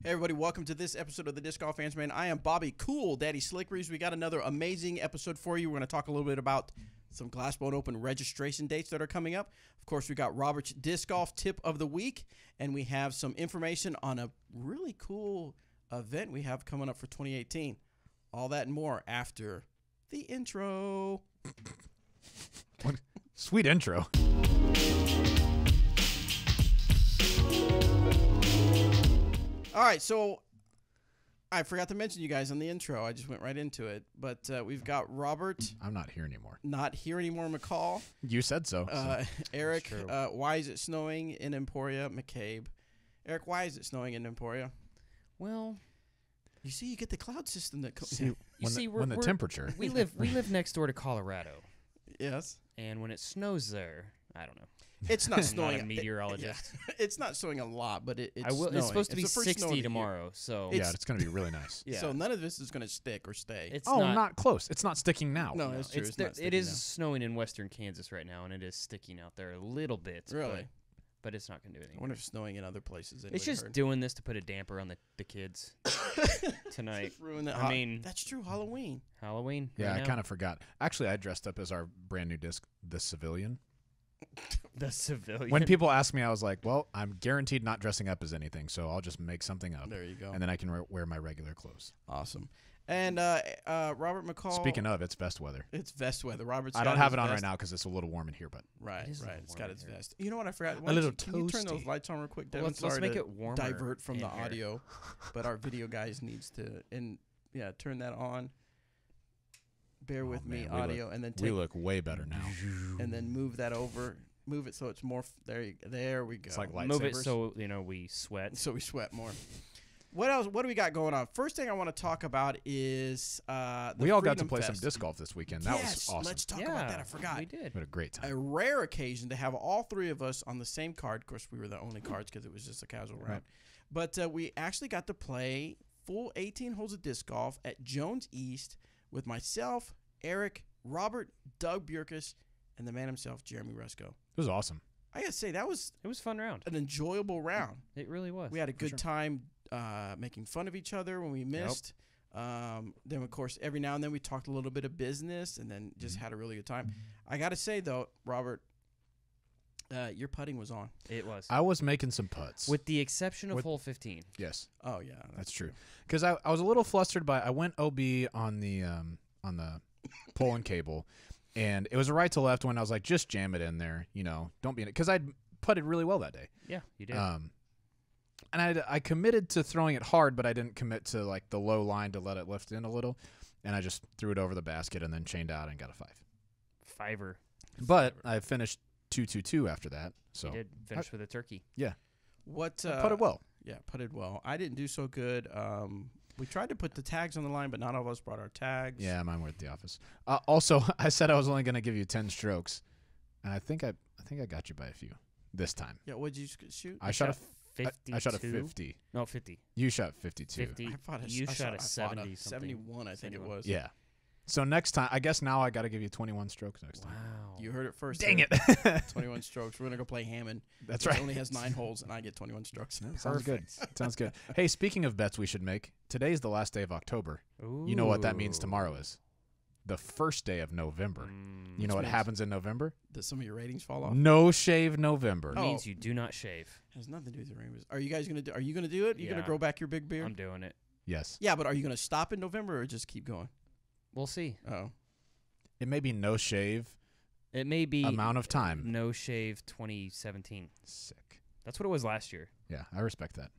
Hey everybody, welcome to this episode of the Disc Golf Fans Man. I am Bobby Cool, Daddy Slickries. We got another amazing episode for you. We're going to talk a little bit about some Glassbone Open registration dates that are coming up. Of course, we got Robert's Disc Golf Tip of the Week, and we have some information on a really cool event we have coming up for 2018. All that and more after the intro. Sweet intro. All right, so I forgot to mention you guys on the intro. I just went right into it. But we've got Robert. I'm not here anymore. Not here anymore, McCall. You said so. Eric, why is it snowing in Emporia? McCabe. Eric, why is it snowing in Emporia? Well, you see, you get the cloud system that comes. When the temperature. We live next door to Colorado, Yes. and when it snows there, I don't know. It's not I'm snowing. not a meteorologist. It's not snowing a lot, but it's snowing. It's supposed to be the first snow 60 of the year. tomorrow, so Yeah, it's going to be really nice. yeah. So none of this is going to stick or stay. It's not close. It's not sticking now. No, it's true. It's not it sticking is now. snowing in western Kansas right now, and it is sticking out there a little bit. Really? But it's not going to do I anything. wonder if it's snowing in other places. It's just doing this to put a damper on the kids tonight. Just ruin that. I mean, that's true. Halloween. Halloween. Yeah, right I now. kind of forgot. Actually, I dressed up as our brand new disc, the Civilian. The civilian. When people ask me, I was like, well, I'm guaranteed not dressing up as anything, so I'll just make something up. There you go. And then I can wear my regular clothes. Awesome. And Robert McCall. Speaking of, it's vest weather. It's vest weather. Robert's. I got don't have his it on vest. right now because it's a little warm in here, but Right, It is a right. little It's warm got in its here. vest. You know what I forgot? A little Can you turn those toasty. lights on real quick, Well, Devin? let's Sorry make to it warmer. divert from in the here. audio, but our video guys needs to turn that on. Bear with me, man, we audio, and then we take look way better now. and then move that over. Move it so it's more. There we go. It's like Move it lightsabers. so we sweat. So we sweat more. What else? What do we got going on? First thing I want to talk about is the We all got to Freedom play Fest. some disc golf this weekend. That Yes, was awesome. let's talk yeah, about that. I forgot. We did. We had a great time. A rare occasion to have all three of us on the same card. Of course, we were the only cards because it was just a casual round. Right. But we actually got to play full 18 holes of disc golf at Jones East with myself, Eric, Robert, Doug Bjerkus, and the man himself, Jeremy Rusko. It was awesome. I got to say, that was It was a fun round. an enjoyable round. It really was. We had a good sure. time making fun of each other when we missed. Then, of course, every now and then we talked a little bit of business and then just had a really good time. I got to say, though, Robert, your putting was on. It was. I was making some putts. With the exception of With- hole 15. yes. Oh, yeah. That's true. Because I was a little flustered by I went OB on the pole and cable, and it was a right to left when I was like, just jam it in there, don't be in it. Because I'd putted really well that day. Yeah, you did. And I committed to throwing it hard, but I didn't commit to like the low line to let it lift in a little, and I just threw it over the basket and then chained out and got a 5. Fiver. But I finished 2-2-2 after that. So You did finish with a turkey. What I putted well. Yeah, putted well. I didn't do so good. We tried to put the tags on the line, but not all of us brought our tags. Yeah, mine were at the office. Also, I said I was only going to give you 10 strokes, and I think I got you by a few this time. Yeah, what'd you shoot? I shot a 52. I shot a 50. No, 50. You shot 52. 50. I thought You shot a I thought 70 something. 71, I think it 71. was. Yeah. So next time, I guess now I got to give you 21 strokes next time. Wow. You heard it first. Dang there. it. 21 strokes. We're going to go play Hammond. That's which right. only has 9 holes, and I get 21 strokes. Sounds good. Sounds good. Hey, speaking of bets we should make, today's the last day of October. You know what that means tomorrow is? The first day of November. You know what means- happens in November? Does some of your ratings fall off? No shave November. It means you do not shave. It has nothing to do with the rainbows. Are you guys going to do? Are you going to do it? You going Yeah. to grow back your big beard? I'm doing it. Yes. Yeah, but are you going to stop in November or just keep going? We'll see. Oh, It may be no shave It may be amount of time. no shave 2017. Sick. That's what it was last year. Yeah, I respect that.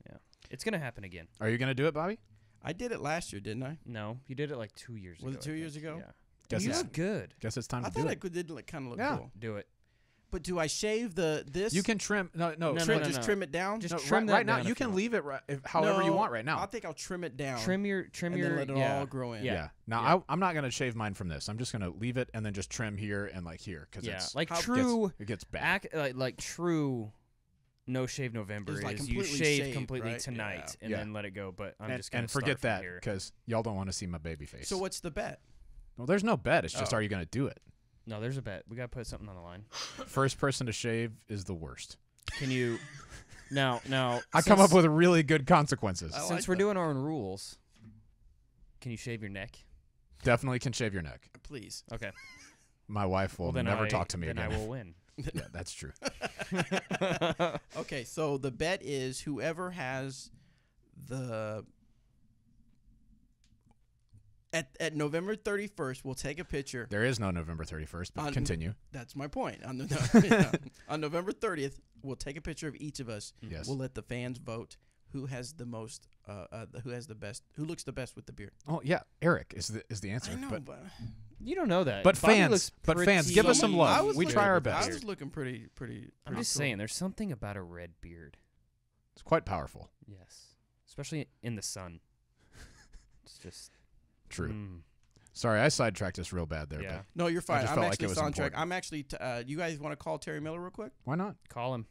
It's going to happen again. Are you going to do it, Bobby? I did it last year, didn't I? No, you did it like 2 years ago. Was it 2 I years think. ago? Yeah. Guess You it's, look good. guess it's time I to do thought it. I did kind of look Yeah. cool. Do it. But do I shave this? You can trim. No. No, trim, no, just no. trim it down. Just No, trim that right now. down You if you can want. leave it however you No, want right now. I think I'll trim it down. Trim and your then let it yeah. all grow in. Yeah. Now Yeah. I'm not gonna shave mine from this. I'm just gonna leave it and then just trim here and like here because Yeah, it's like how- true it gets bad. like true no shave November It's like is you completely shave shaved, completely right? tonight and Yeah. then let it go. But I'm and, just gonna and forget start from that here. because y'all don't want to see my baby face. So what's the bet? Well, there's no bet. It's just Oh. are you gonna do it? No, there's a bet. We gotta put something on the line. First person to shave is the worst. Can you? Now, I come up with really good consequences. I like since we're that. doing our own rules, can you shave your neck? Definitely can shave your neck. Please. Okay. My wife will Well, then never talk to me then again. I will win. Yeah, that's true. Okay, so the bet is whoever has the at November 31st, we'll take a picture. There is no November 31st, but continue. That's my point. On November 30th, we'll take a picture of each of us. Yes. We'll let the fans vote who has the most, who has the best, who looks the best with the beard. Oh yeah, Eric is the answer. I know, but You don't know that. But Bobby fans- looks but fans, pretty give us some love. I was We looking- try our I best. was looking pretty. I'm just saying, there's something about a red beard. It's quite powerful. Yes, especially in the sun. It's just True. mm, Sorry, I sidetracked us real bad there. yeah. But No, you're fine. just I'm felt like actually it was on track. important. I'm actually. You guys want to call Terry Miller real quick? why not? Call him.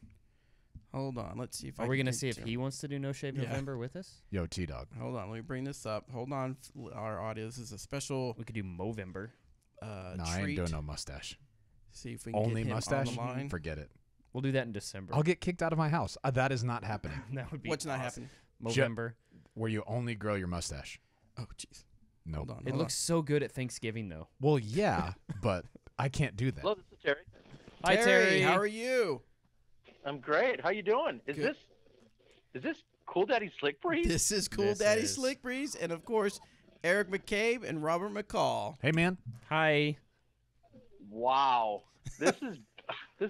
Hold on. Let's see if Are we gonna see if he wants to do No Shave Yeah. November with us? Yo, T-Dog. Hold on. Let me bring this up. Hold on, our audio. This is a special We could do Movember. No, I ain't treat. doing no mustache. See if we can Only get him mustache? on the line. Forget it. We'll do that in December. I'll get kicked out of my house. That is not happening. That would be What's not awesome. happening? Movember. Where you only grow your mustache. Oh, jeez. No. Hold on. It looks so good at Thanksgiving, though. Well, yeah, but I can't do that. Hello, this is Terry. Hi, Terry. How are you? I'm great. How you doing? Is Good. this Cool Daddy Slick Breeze? This is Cool This Daddy is. Slick Breeze, and of course, Eric McCabe and Robert McCall. Hey, man. Hi. Wow. This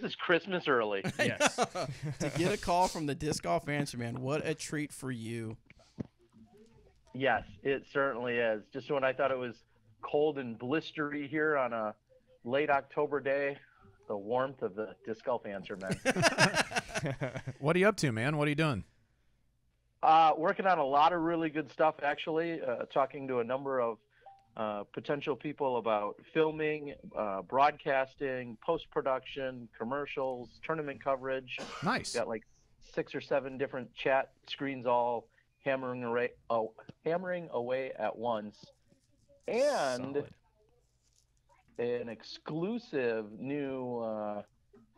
is Christmas early. Yes. To get a call from the Disc Golf Answer Man, what a treat for you. Yes, it certainly is. Just when I thought it was cold and blistery here on a late October day, the warmth of the Disc Golf Answer Man. What are you up to, man? What are you doing? Working on a lot of really good stuff, actually. Talking to a number of potential people about filming, broadcasting, post-production, commercials, tournament coverage. Nice. Got like 6 or 7 different chat screens all hammering away at once. And Solid. an exclusive new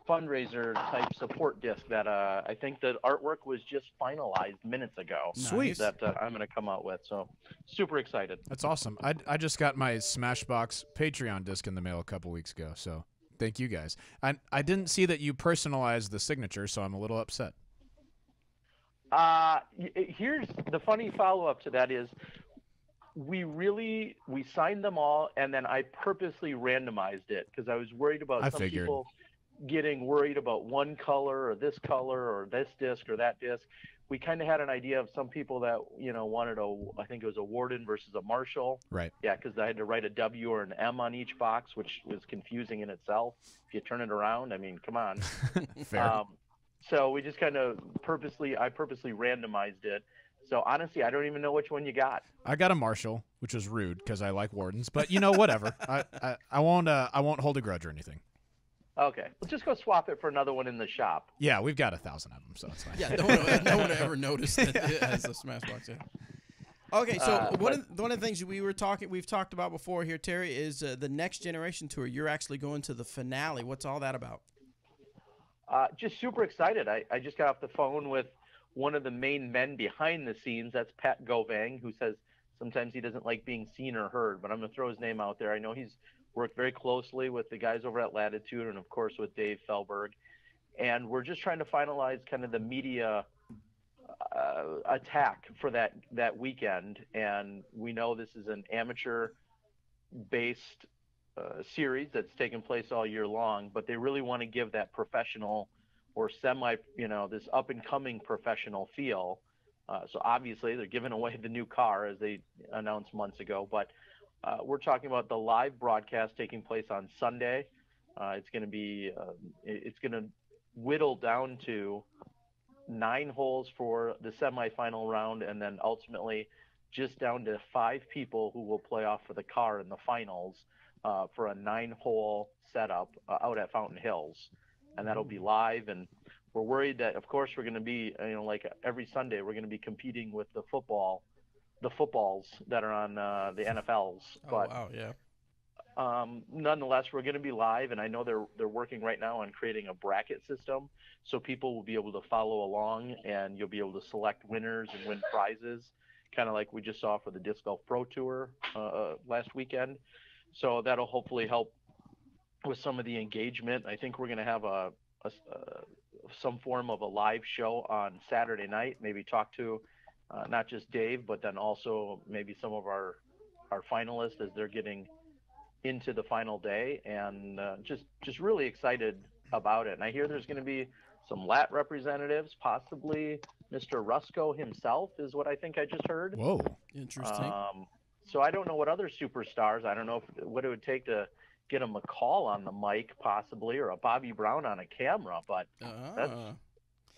fundraiser type support disc that I think the artwork was just finalized minutes ago. Sweet. That I'm going to come out with. So super excited. That's awesome. I just got my Smashbox Patreon disc in the mail a couple weeks ago, so thank you guys. I didn't see that you personalized the signature, so I'm a little upset. Here's the funny follow-up to that is we signed them all, and then I purposely randomized it because I was worried about I some figured. people getting worried about one color or this color or this disc or that disc. We kind of had an idea of some people that, wanted I think it was a Warden versus a Marshall. Right. Yeah, because I had to write a W or an M on each box, which was confusing in itself. If you turn it around, I mean, come on. Fair. So we just kind of I purposely randomized it. So honestly, I don't even know which one you got. I got a Marshall, which was rude because I like Wardens, but whatever. I won't hold a grudge or anything. Okay, well, just go swap it for another one in the shop. Yeah, we've got 1,000 of them, so it's fine. Yeah, no one ever noticed that it has a Smashbox. Yeah. Okay, so one of the things we've talked about before here, Terry, is the Next Generation Tour. You're actually going to the finale. What's all that about? Just super excited. I just got off the phone with one of the main men behind the scenes. That's Pat Govang, who says sometimes he doesn't like being seen or heard, but I'm going to throw his name out there. I know he's worked very closely with the guys over at Latitude and, of course, with Dave Felberg. And we're just trying to finalize kind of the media attack for that weekend. And we know this is an amateur-based series that's taking place all year long, but they really want to give that professional or this up-and-coming professional feel. So obviously they're giving away the new car, as they announced months ago, but we're talking about the live broadcast taking place on Sunday. It's going to whittle down to 9 holes for the semifinal round, and then ultimately just down to 5 people who will play off for the car in the finals for a 9-hole setup out at Fountain Hills, and that'll be live. And we're worried that, of course, we're going to be, like every Sunday, we're going to be competing with the footballs that are on the NFLs. Oh, wow, yeah. Nonetheless, we're going to be live, and I know they're working right now on creating a bracket system, so people will be able to follow along, and you'll be able to select winners and win prizes, kind of like we just saw for the Disc Golf Pro Tour last weekend. So that'll hopefully help with some of the engagement. I think we're going to have some form of a live show on Saturday night. Maybe talk to not just Dave, but then also maybe some of our finalists as they're getting into the final day, and just really excited about it. And I hear there's going to be some LAT representatives, possibly Mr. Rusko himself is what I think I just heard. Whoa. Interesting. So I don't know what other superstars. I don't know what it would take to get a McCall on the mic, possibly, or a Bobby Brown on a camera. But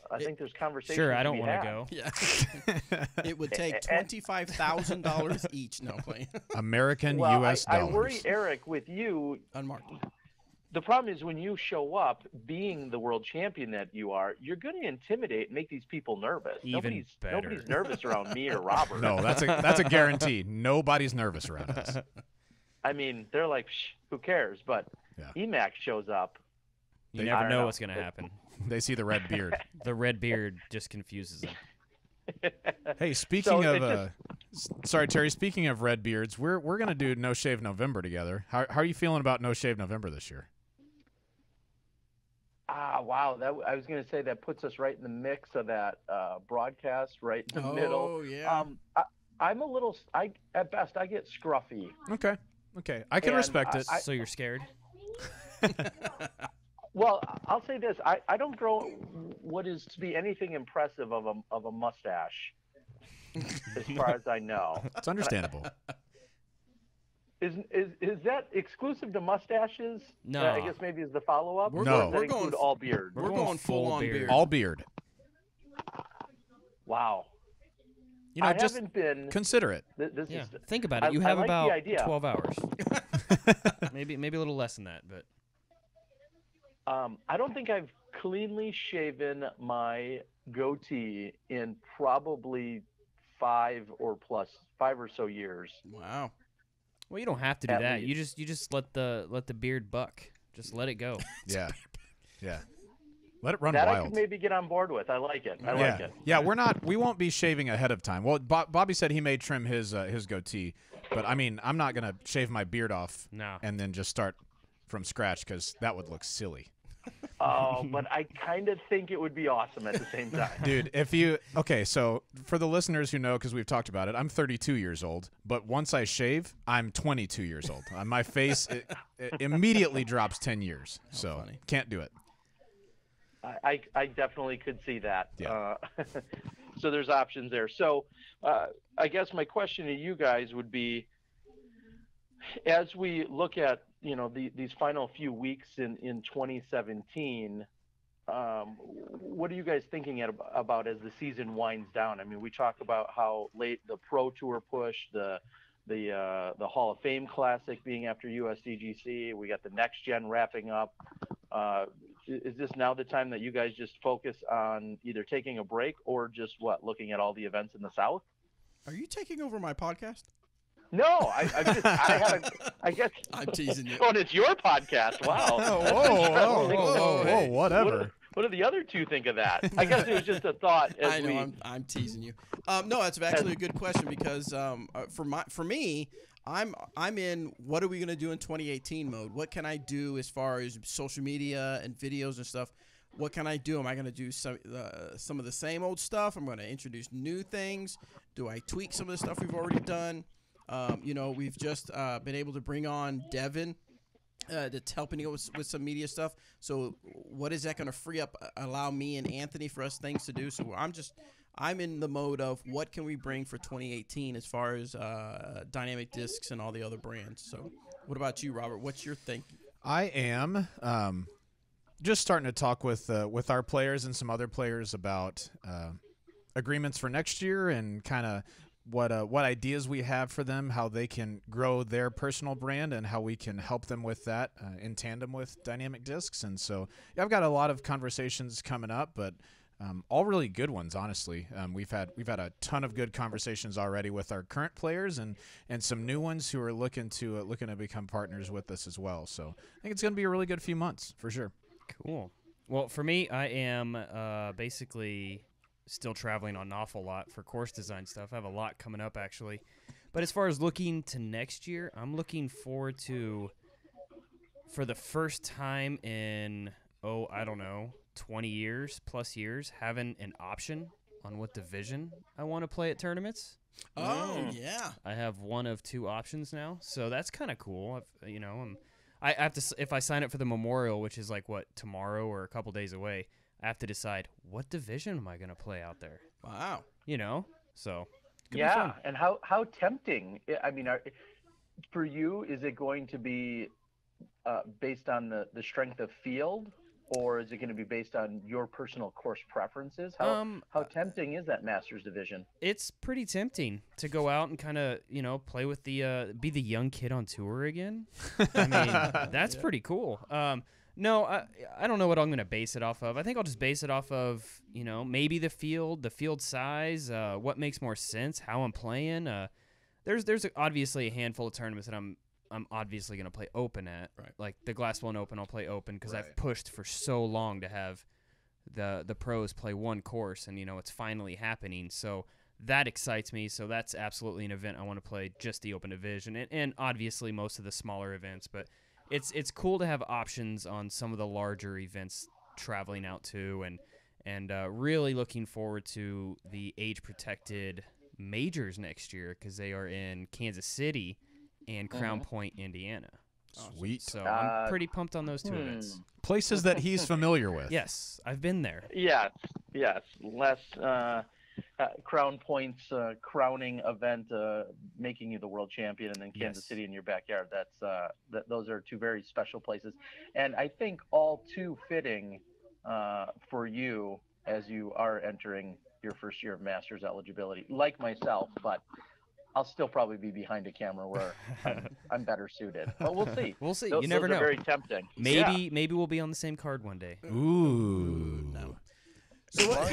I think there's conversation. Sure, I don't want to go. Yeah. It would take $25,000 each. No, playing. American Well, U.S. I dollars. worry, Eric, with you. Unmarked. The problem is when you show up, being the world champion that you are, you're going to intimidate and make these people nervous. Even better. Nobody's nervous around me or Robert. No, that's a guarantee. Nobody's nervous around us. I mean, they're like, who cares? But Yeah. EMAC shows up. You I never don't know know. what's going to happen. They see the red beard. The red beard just confuses them. Hey, speaking So of, sorry, Terry. Speaking of red beards, we're gonna do No Shave November together. How are you feeling about No Shave November this year? Wow. I was going to say that puts us right in the mix of that broadcast, right in the middle. Oh, yeah. I'm a little, at best, I get scruffy. Okay, I can And respect it. So you're scared? Well, I'll say this. I don't grow what is to be anything impressive of a mustache, as far as I know. It's understandable. Is that exclusive to mustaches? No. I guess maybe is the follow-up? We're No. Or does that we're going include all beard? We're going full on beard. All beard. Wow. You know, I just haven't been. consider it. This Yeah. is. Think about it. You I have like the about idea. 12 hours. maybe a little less than that, but I don't think I've cleanly shaven my goatee in probably 5 or so years. Wow. well, you don't have to do At that. least. You just let the beard buck. Just let it go. Yeah. Let it run That I wild. could maybe get on board with. I like it. I yeah. like it. Yeah, we won't be shaving ahead of time. Well, Bobby said he may trim his goatee, but I mean, I'm not gonna shave my beard off No. and then just start from scratch because that would look silly. Oh, but I kind of think it would be awesome at the same time. Dude, so for the listeners who know, because we've talked about it, I'm 32 years old, but once I shave, I'm 22 years old. My face it immediately drops 10 years, so funny. can't do it. I definitely could see that. Yeah. So there's options there. So I guess my question to you guys would be, as we look at these final few weeks in 2017, what are you guys thinking about as the season winds down? I mean, we talk about how late the Pro Tour push, the Hall of Fame Classic being after USDGC. We got the Next Gen wrapping up. Is this now the time that you guys just focus on either taking a break or just looking at all the events in the South? Are you taking over my podcast? No, I guess I'm teasing you. Oh, and it's your podcast. Wow. Whoa, whatever. What do the other two think of that? I guess it was just a thought. I know. I'm teasing you. No, that's actually a good question because for me, I'm in what are we going to do in 2018 mode? What can I do as far as social media and videos and stuff? What can I do? Am I going to do some of the same old stuff? I'm going to introduce new things. Do I tweak some of the stuff we've already done? We've just been able to bring on Devin that's helping us with some media stuff. So what is that going to free up, allow me and Anthony for us things to do? So I'm in the mode of what can we bring for 2018 as far as Dynamic Discs and all the other brands. So what about you, Robert? What's your thinking? I am just starting to talk with our players and some other players about agreements for next year and kind of what ideas we have for them, how they can grow their personal brand, and how we can help them with that in tandem with Dynamic Discs. And so I've got a lot of conversations coming up, but all really good ones, honestly. We've had a ton of good conversations already with our current players and some new ones who are looking to become partners with us as well. So I think it's going to be a really good few months for sure. Cool. Well, for me, I am basically still traveling on an awful lot for course design stuff. I have a lot coming up, actually. But as far as looking to next year, I'm looking forward to, for the first time in, I don't know, 20 years, plus years, having an option on what division I want to play at tournaments. Oh, yeah. I have one of two options now, so that's kind of cool. I have to, if I sign up for the Memorial, which is like tomorrow or a couple days away, I have to decide what division am I going to play out there. Wow. So yeah, and how tempting. I mean, for you, is it going to be based on the strength of field, or is it going to be based on your personal course preferences? How tempting is that Masters division? It's pretty tempting to go out and kind of, play with be the young kid on tour again. I mean, that's pretty cool. No, I don't know what I'm going to base it off of. I think I'll just base it off of, maybe the field size, what makes more sense, how I'm playing. There's obviously a handful of tournaments that I'm obviously going to play open at. Right. Like the Glassbone Open, I'll play open because Right. I've pushed for so long to have the pros play one course, and it's finally happening. So that excites me. So that's absolutely an event I want to play, just the open division, and obviously most of the smaller events. But it's cool to have options on some of the larger events traveling out to, and really looking forward to the age protected majors next year because they are in Kansas City and Crown Point, Indiana. Sweet. So I'm pretty pumped on those two events. Places that he's familiar with. Yes, I've been there. Yes. Less Crown Point's crowning event, making you the world champion, and then Kansas Yes. City in your backyard. Those are two very special places, and I think all too fitting for you as you are entering your first year of Masters eligibility, like myself, but I'll still probably be behind a camera where I'm better suited. But we'll see. We'll see. Those, You never those know. are very tempting. Maybe we'll be on the same card one day. Ooh. No. So what,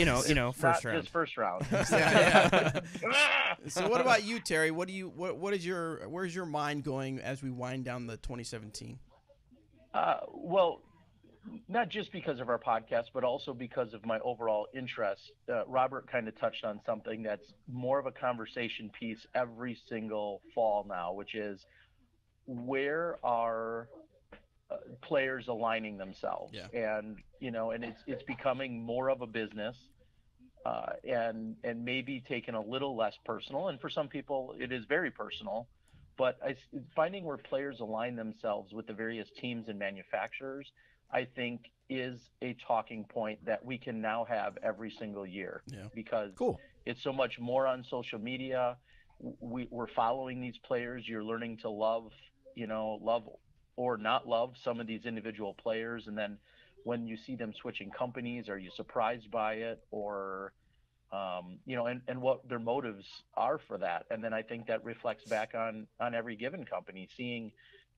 first Not round. just first round. Yeah. So what about you, Terry? Where's your mind going as we wind down the 2017? Well, not just because of our podcast, but also because of my overall interest. Robert kind of touched on something that's more of a conversation piece every single fall now, which is where are players aligning themselves? Yeah. And it's becoming more of a business, and maybe taken a little less personal. And for some people, it is very personal. But finding where players align themselves with the various teams and manufacturers, I think, is a talking point that we can now have every single year. Yeah. Because Cool. it's so much more on social media. We're following these players. You're learning to love or not love some of these individual players. And then when you see them switching companies, are you surprised by it? Or, and what their motives are for that. And then I think that reflects back on every given company, seeing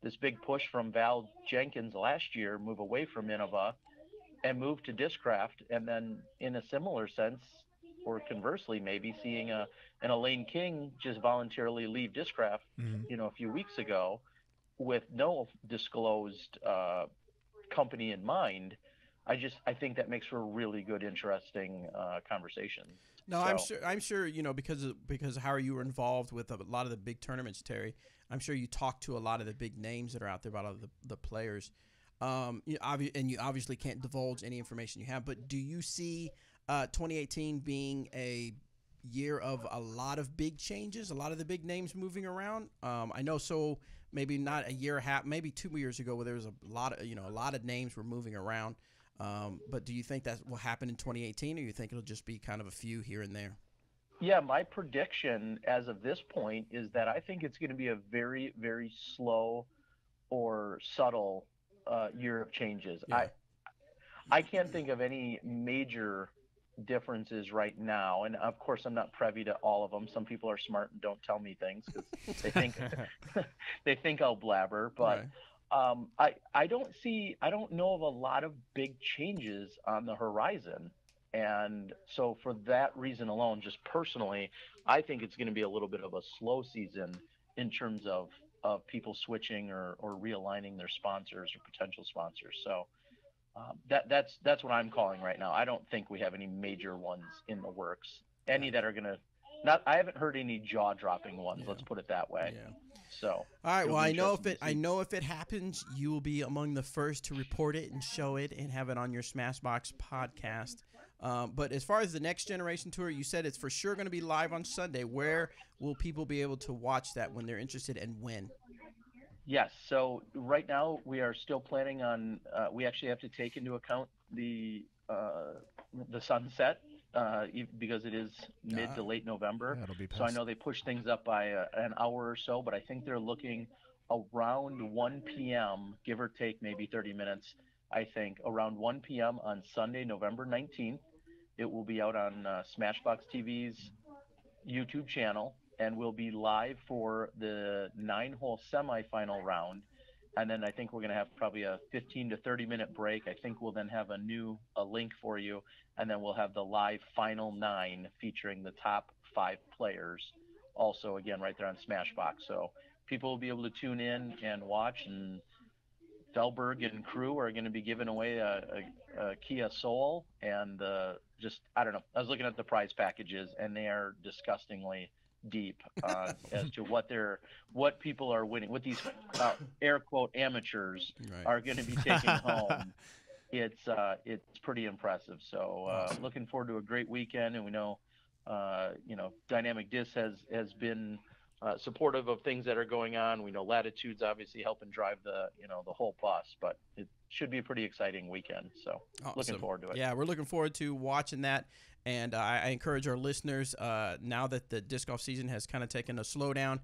this big push from Val Jenkins last year move away from Innova and move to Discraft, and then in a similar sense, or conversely, maybe seeing an Elaine King just voluntarily leave Discraft, a few weeks ago with no disclosed company in mind. I think that makes for a really good, interesting conversation. No, I'm sure because of how you were involved with a lot of the big tournaments, Terry. I'm sure you talked to a lot of the big names that are out there, about all the players. And you obviously can't divulge any information you have. But do you see 2018 being a year of a lot of big changes, a lot of the big names moving around? I know, so maybe not a year, maybe 2 years ago, where there was a lot of names were moving around. But do you think that will happen in 2018, or you think it'll just be kind of a few here and there? Yeah, my prediction as of this point is that I think it's going to be a very, very slow or subtle year of changes. Yeah. I can't think of any major differences right now, and of course I'm not privy to all of them. Some people are smart and don't tell me things because they think I'll blabber. But Right. I don't know of a lot of big changes on the horizon. And so for that reason alone, just personally, I think it's going to be a little bit of a slow season in terms of people switching or realigning their sponsors or potential sponsors. So that's what I'm calling right now. I don't think we have any major ones in the works. Any that are going to not. I haven't heard any jaw dropping ones. Yeah. Let's put it that way. Yeah. So All right. it'll Well, be I know interesting to see. if it happens, you will be among the first to report it and show it and have it on your Smashbox podcast. But as far as the Next Generation Tour, you said it's for sure going to be live on Sunday. Where will people be able to watch that when they're interested, and when? Yes. So right now we are still planning on. We actually have to take into account the sunset because it is mid to late November. Yeah, it'll be So I past. know they pushed things up by an hour or so, but I think they're looking around 1 p.m., give or take maybe 30 minutes. I think around 1 p.m. on Sunday, November 19th. It will be out on Smashbox TV's YouTube channel and will be live for the 9-hole semifinal round. And then I think we're going to have probably a 15 to 30-minute break. I think we'll then have a link for you, and then we'll have the live final 9 featuring the top 5 players. Also, again, right there on Smashbox. So people will be able to tune in and watch, and Felberg and crew are going to be giving away a Kia Soul, and just I don't know. I was looking at the prize packages, and they are disgustingly deep as to what people are winning, what these air quote amateurs Right. are going to be taking home. It's pretty impressive. So Awesome. looking forward to a great weekend, and we know Dynamic Disc has been supportive of things that are going on. We know Latitude's obviously helping drive the whole bus, but it should be a pretty exciting weekend. So looking Awesome. forward to it. Yeah, we're looking forward to watching that. And I encourage our listeners, now that the disc golf season has kind of taken a slowdown,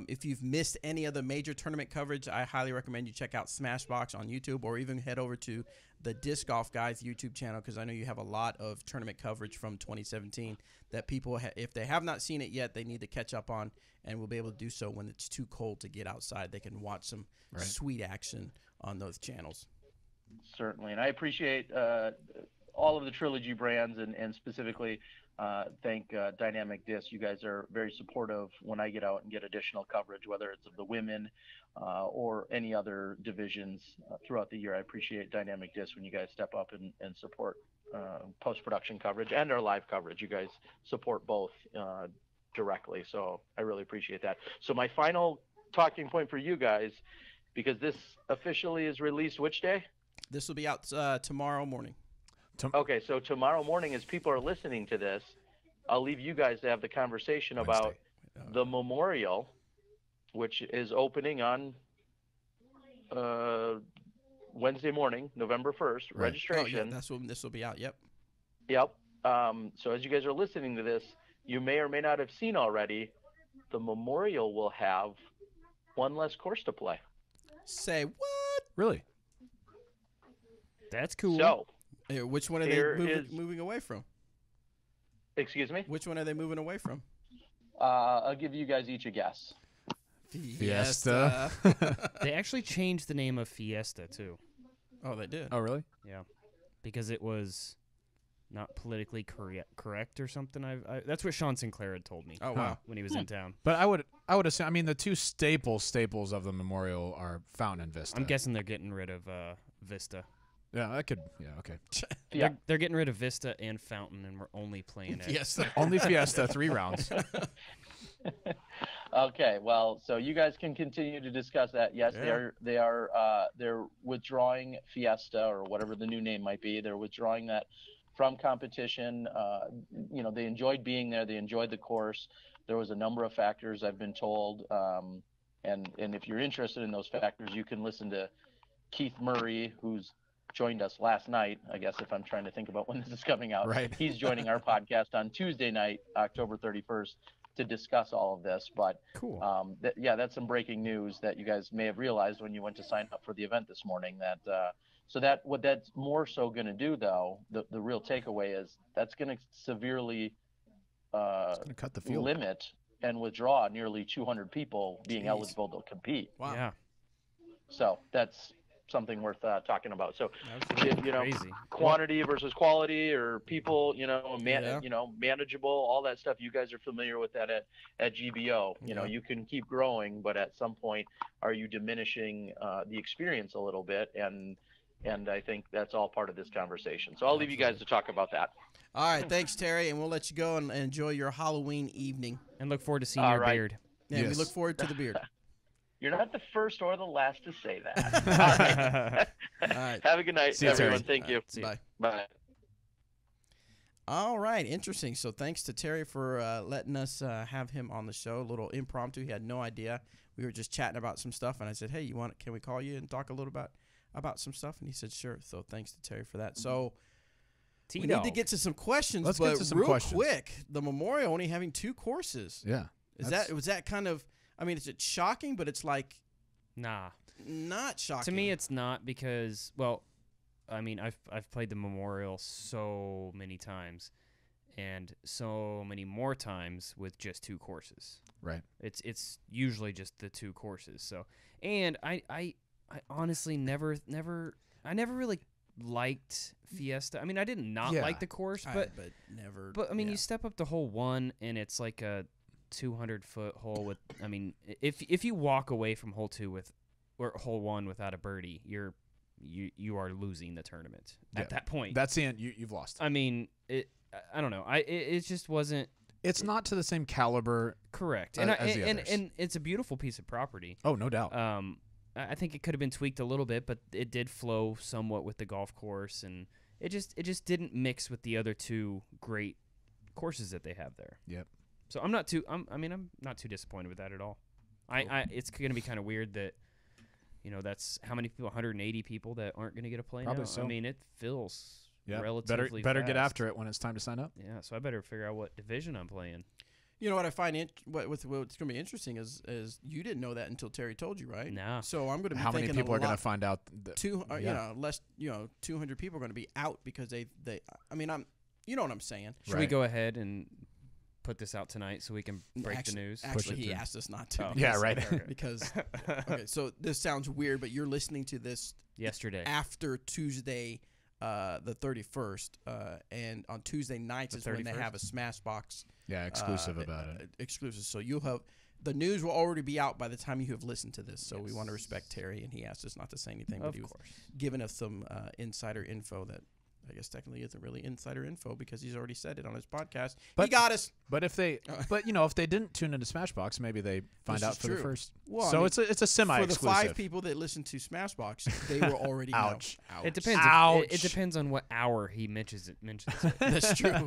if you've missed any of the major tournament coverage, I highly recommend you check out Smashbox on YouTube, or even head over to the Disc Golf Guys YouTube channel, because I know you have a lot of tournament coverage from 2017 that people, if they have not seen it yet, they need to catch up on, and will be able to do so when it's too cold to get outside. They can watch some sweet action on those channels. Certainly, and I appreciate all of the Trilogy brands, and specifically thank Dynamic Disc. You guys are very supportive when I get out and get additional coverage, whether it's of the women or any other divisions throughout the year. I appreciate Dynamic Disc when you guys step up and support post-production coverage and our live coverage. You guys support both directly, so I really appreciate that. So my final talking point for you guys, because this officially is released which day? This will be out tomorrow morning. Okay, so tomorrow morning, as people are listening to this, I'll leave you guys to have the conversation about the memorial, which is opening on Wednesday morning, November 1st. Right. Registration. Oh, yeah, that's when this will be out. Yep. Yep. So as you guys are listening to this, you may or may not have seen already, the memorial will have one less course to play. Say what? Really? That's cool. So, Which one are There they is- moving away from? excuse me, Which one are they moving away from? I'll give you guys each a guess. Fiesta. They actually changed the name of Fiesta too. Oh, they did. Oh, really? Yeah, because it was not politically correct or something. That's what Sean Sinclair had told me. Oh, wow. When he was in town. But I would assume. I mean, the two staples of the memorial are Fountain and Vista. I'm guessing they're getting rid of Vista. Yeah, that could. Yeah, okay. Yeah. They're getting rid of Vista and Fountain, and we're only playing it. Yes. Only Fiesta, 3 rounds. Okay, well, so you guys can continue to discuss that. Yes, Yeah. they're withdrawing Fiesta, or whatever the new name might be. They're withdrawing that from competition. They enjoyed being there. They enjoyed the course. There was a number of factors, I've been told, and if you're interested in those factors, you can listen to Keith Murray, who's joined us last night, I guess, if I'm trying to think about when this is coming out. Right. He's joining our podcast on Tuesday night, October 31st, to discuss all of this. But Cool. that's some breaking news that you guys may have realized when you went to sign up for the event this morning. That what that's more so going to do, though, the real takeaway is that's going to severely It's gonna cut the field. limit and withdraw nearly 200 people being Jeez. eligible to compete. Wow. Yeah. So something worth talking about. So, Absolutely. you know, Crazy. quantity versus quality, or people, Yeah. manageable, all that stuff. You guys are familiar with that at GBO. You know, Yeah. you can keep growing, but at some point, are you diminishing the experience a little bit? And I think that's all part of this conversation. So I'll leave you guys to talk about that. All right, thanks, Terry, and we'll let you go and enjoy your Halloween evening. And look forward to seeing All your right. beard. Yeah, we Yes. look forward to the beard. You're not the first or the last to say that. All right. All right. Have a good night, See you, Terry. everyone. Thank you. See ya. Bye. Bye. All right, interesting. So thanks to Terry for letting us have him on the show. A little impromptu. He had no idea. We were just chatting about some stuff, and I said, "Hey, can we call you and talk a little about some stuff?" And he said, "Sure." So thanks to Terry for that. So we need to get to some questions. Let's but get to some real questions. quick, the Memorial only having 2 courses. Yeah. Was that kind of? I mean, is it shocking? But it's like Nah. not shocking To me, it's not because, well, I mean, I've played the Memorial so many times, and so many more times with just 2 courses. Right. It's usually just the 2 courses. So, and I honestly never really liked Fiesta. I mean, I did not Yeah. like the course, but but never. I mean, yeah. you step up to hole 1, and it's like a 200-foot hole with. I mean, if you walk away from hole 2 or hole 1 without a birdie, you are losing the tournament at that point. That's the end. You've lost. I mean, I don't know. It just wasn't It's not to the same caliber. correct. As the And others. and it's a beautiful piece of property. Oh, no doubt. I think it could have been tweaked a little bit, but it did flow somewhat with the golf course, and it just didn't mix with the other 2 great courses that they have there. Yep. So I'm not too disappointed with that at all. It's going to be kind of weird that, that's how many people, 180 people that aren't going to get a play Probably now. so. I mean, it feels Yeah. relatively Better get fast. after it when it's time to sign up. Yeah, so I better figure out what division I'm playing. You know what I find what's going to be interesting is you didn't know that until Terry told you, right? Nah. So I'm going to be How many thinking people a are going lot- to find out? Yeah. Less 200 people are going to be out because they I mean you know what I'm saying. Should we go ahead and put this out tonight so we can break the news? Actually, it he through. asked us not to. Oh. Yeah, right. Because okay, so this sounds weird, but you're listening to this Yesterday. after Tuesday, the 31st, and on Tuesday nights The is when they 31st? have a Smash Box Yeah, exclusive about it. exclusive. So you'll have the news will already be out by the time you have listened to this. So we want to respect Terry, and he asked us not to say anything, but Of he was course. giving us some insider info that I guess technically isn't really insider info because he's already said it on his podcast. He But- got us. But if they didn't tune into Smashbox, maybe they find This out is for the true. first. Well, I So mean, it's a For the semi-exclusive. 5 people that listen to Smashbox, they were already Ouch. know. It depends. Ouch. It depends on what hour he mentions it. That's true.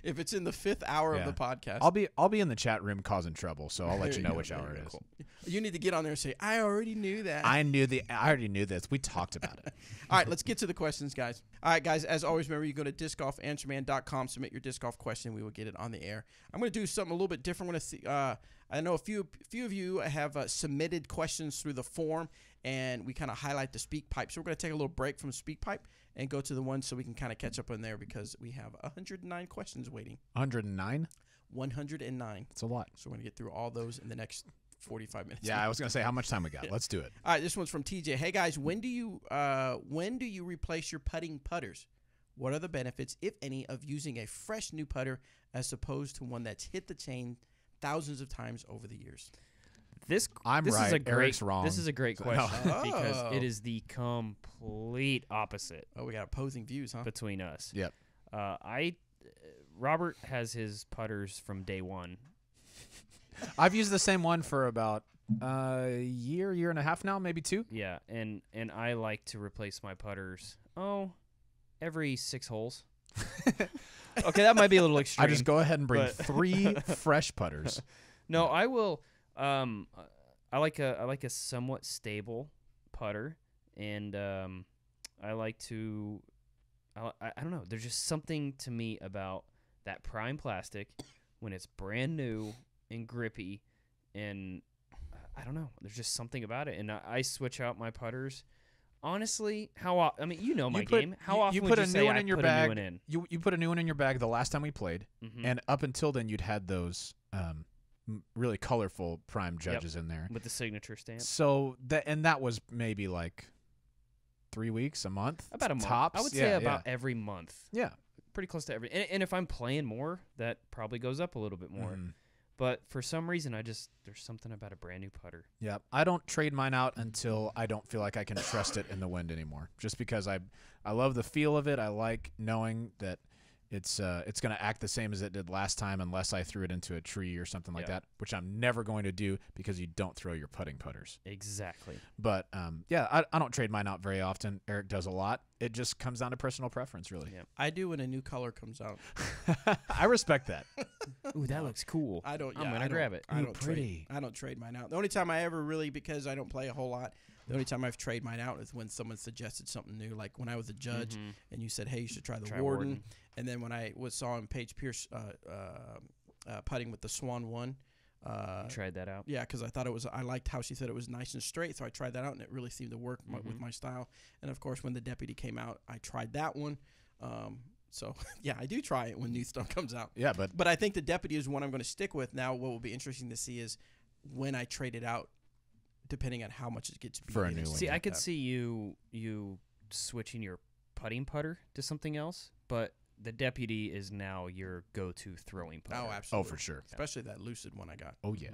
If it's in the 5th hour Yeah. of the podcast, I'll be in the chat room causing trouble, so I'll let There you you know go, which there hour you it go. is. you need to get on there and say, "I already knew that." I already knew this. We talked about it. All right, let's get to the questions, guys. All right, guys, as always, remember you go to discgolfanswerman.com, submit your disc golf question. We will get it on the air. I'm going to do something a little bit different. I'm going to see. I know a few of you have submitted questions through the form, and we kind of highlight the speak pipe. So we're going to take a little break from speak pipe and go to the one so we can kind of catch up on there because we have 109 questions waiting. 109. 109. It's a lot. So we're going to get through all those in the next 45 minutes. Yeah, I was gonna say how much time we got. Let's do it. All right, this one's from TJ. Hey guys, when do you replace your putting putters? What are the benefits, if any, of using a fresh new putter as opposed to one that's hit the chain thousands of times over the years? I'm this right. Is a great, Eric's wrong. This is a great So- question Oh. because it is the complete opposite Oh, we got opposing views, huh? between us. Yep. Robert has his putters from day one. I've used the same one for about a year and a half now, maybe 2. Yeah, and I like to replace my putters. Every 6 holes. Okay, that might be a little extreme. I just go ahead and bring but- 3 fresh putters. No, I will. I like a somewhat stable putter, and I like to. I don't know. There's just something to me about that prime plastic when it's brand new and grippy, and I don't know. There's just something about it, and I switch out my putters. Honestly, I mean, you know my game. How often you would put you a say new one I in your put bag? a new one in? You put a new one in your bag the last time we played, Mhm. and up until then you'd had those really colorful prime judges in there. With the signature stamp. So that was maybe like 3 weeks, a month, About a month. tops. I would say about every month. Yeah. Pretty close to every. And if I'm playing more, that probably goes up a little bit more. Mhm. But for some reason, there's something about a brand new putter. Yeah, I don't trade mine out until I don't feel like I can trust it in the wind anymore. Just because I love the feel of it. I like knowing that it's going to act the same as it did last time, unless I threw it into a tree or something like that, which I'm never going to do because you don't throw your putting putters. Exactly. But I don't trade mine out very often. Eric does a lot. It just comes down to personal preference, really. Yeah. I do when a new color comes out. I respect that. Ooh, that looks cool. I don't. I'm Yeah, gonna I don't- grab it. I Ooh, don't pretty. trade. I don't trade mine out. The only time I ever really, because I don't play a whole lot, the only time I've traded mine out is when someone suggested something new, like when I was a judge Mhm. and you said, "Hey, you should try the Try Warden. Warden. And then when I saw him Paige Pierce putting with the Swan One. Tried that out. Yeah, because I liked how she said it was nice and straight, so I tried that out, and it really seemed to work with my style. And of course, when the Deputy came out, I tried that one. So yeah, I do try it when new stuff comes out. Yeah, but I think the Deputy is one I'm going to stick with. Now, what will be interesting to see is when I trade it out, depending on how much it gets beat For a in new and one. See, stuff I like could that. see you switching your putting putter to something else, but the Deputy is now your go-to throwing putter. Oh, absolutely. oh, for sure. Especially that Lucid one I got. Oh yeah.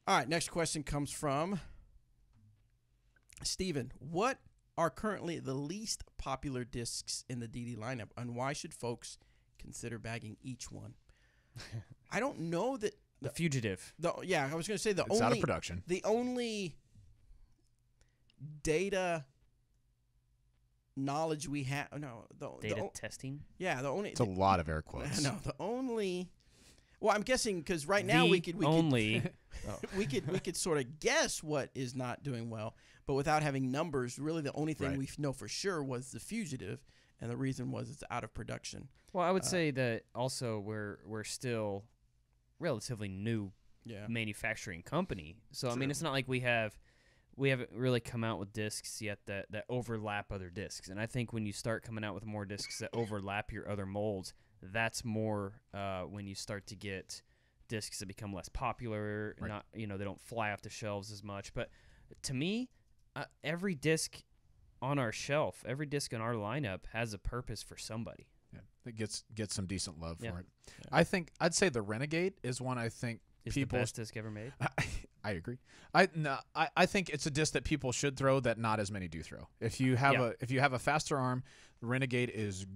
All right, next question comes from Steven. What are currently the least popular discs in the DD lineup, and why should folks consider bagging each one? I don't know that. The Fugitive. I was going to say It's out of production. the only data knowledge we have. No, Data testing. the only. It's a lot of air quotes. No, the only. Well, I'm guessing because right now we could only. we could sort of guess what is not doing well, but without having numbers, really the only thing Right. we know for sure was the Fugitive, and the reason was it's out of production. Well, I would say that also we're still relatively new Yeah. manufacturing company. So I True. mean, it's not like we haven't really come out with discs yet that overlap other discs. And I think when you start coming out with more discs that overlap your other molds, that's more when you start to get discs that become less popular. Right. Not they don't fly off the shelves as much. But to me, every disc on our shelf, every disc in our lineup has a purpose for somebody. Yeah, it gets some decent love Yeah. for it. Yeah. I'd say the Renegade is one I think It's people. the best disc ever made. I agree. I think it's a disc that people should throw that not as many do throw. If you have a faster arm, the Renegade is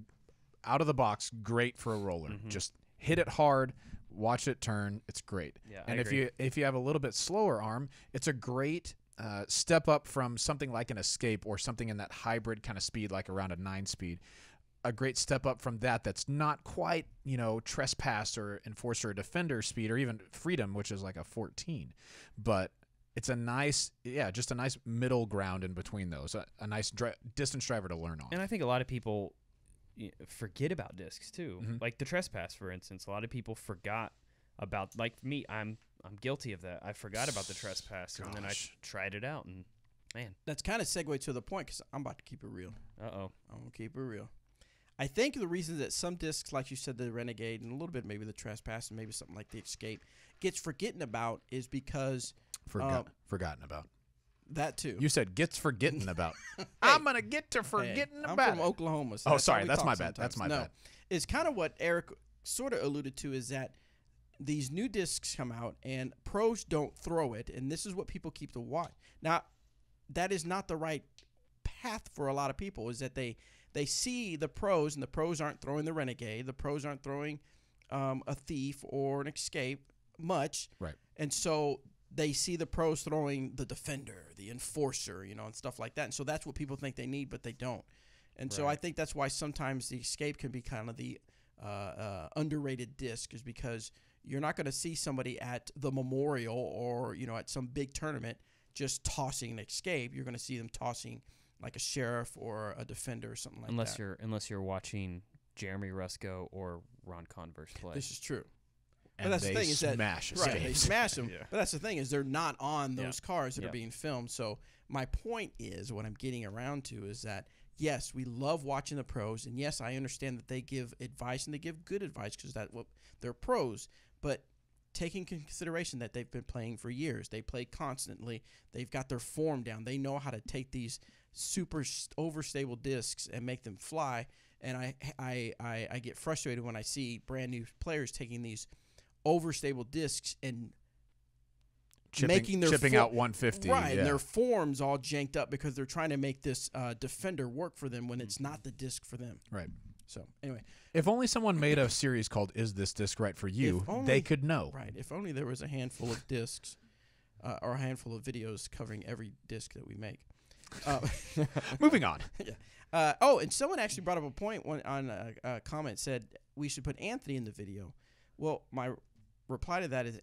out of the box great for a roller. Mhm. Just hit it hard, watch it turn. It's great. Yeah, and I if agree. you have a little bit slower arm, it's a great step up from something like an Escape or something in that hybrid kind of speed, like around a 9-speed. A great step up from that's not quite, Trespass or Enforcer or Defender speed or even Freedom, which is like a 14. But it's just a nice middle ground in between those. A nice distance driver to learn on. And I think a lot of people forget about discs too. Mhm. Like the Trespass, for instance. A lot of people forgot about, like me, I'm guilty of that. I forgot about the Trespass, and then I Gosh. tried it out, and man, That's kind of segue to the point because I'm about to keep it real. uh-oh. I'm gonna keep it real. I think the reason that some discs, like you said, the Renegade and a little bit maybe the Trespass and maybe something like the Escape, gets forgotten about is because Forgotten about. that too. You said gets forgetting about. I'm gonna get to forgetting I'm about from it. Oklahoma. So Oh, that's how sorry, we that's talk my bad. That's sometimes. my No, bad. it's kind of what Eric sort of alluded to is that these new discs come out and pros don't throw it, and this is what people keep to watch. Now, that is not the right path for a lot of people. Is that they see the pros, and the pros aren't throwing the Renegade, the pros aren't throwing a Thief or an Escape much, Right. and so they see the pros throwing the Defender, the Enforcer, and stuff like that, and so that's what people think they need, but they don't. And so I Right. think that's why sometimes the Escape can be kind of the underrated disc, is because you're not going to see somebody at the Memorial or at some big tournament just tossing an Escape. You're going to see them tossing like a Sheriff or a Defender or something like that. Unless you're watching Jeremy Rusko or Ron Converse play. This is true. And that's the they thing is that smash right, they Escapes. smash them. Yeah. But that's the thing is they're not on those cars that Yeah. are being filmed. So my point is, what I'm getting around to is that yes, we love watching the pros, and yes, I understand that they give advice and they give good advice because that's what they're pros. But take in consideration that they've been playing for years. They play constantly. They've got their form down. They know how to take these super overstable discs and make them fly. And I get frustrated when I see brand new players taking these overstable discs and chipping out 150. Right, yeah. and their form's all janked up because they're trying to make this defender work for them when it's not the disc for them. Right. So, anyway. If only someone made a series called Is This Disc Right For You, they could know. Right. If only there was a handful of discs or a handful of videos covering every disc that we make. Moving on. Yeah. And someone actually brought up a point on a comment, said we should put Anthony in the video. Well, my reply to that is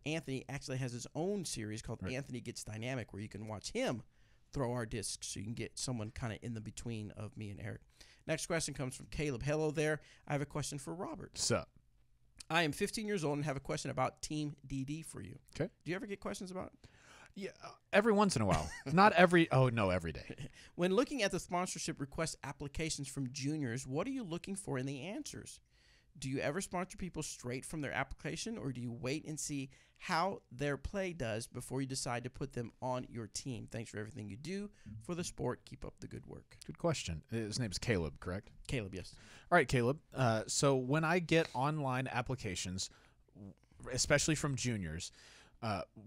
Anthony actually has his own series called Anthony Gets Dynamic, where you can watch him throw our discs, so you can get someone kind of in the between of me and Eric. Next question comes from Caleb. Hello there. I have a question for Robert. Sup? I am 15 years old and have a question about Team DD for you. Okay. Do you ever get questions about it? Yeah, every once in a while. Not every. Oh no, every day. When looking at the sponsorship request applications from juniors, what are you looking for in the answers? Do you ever sponsor people straight from their application, or do you wait and see how their play does before you decide to put them on your team? Thanks for everything you do for the sport. Keep up the good work. Good question. His name's Caleb, correct? Caleb, yes. All right, Caleb. So when I get online applications, especially from juniors,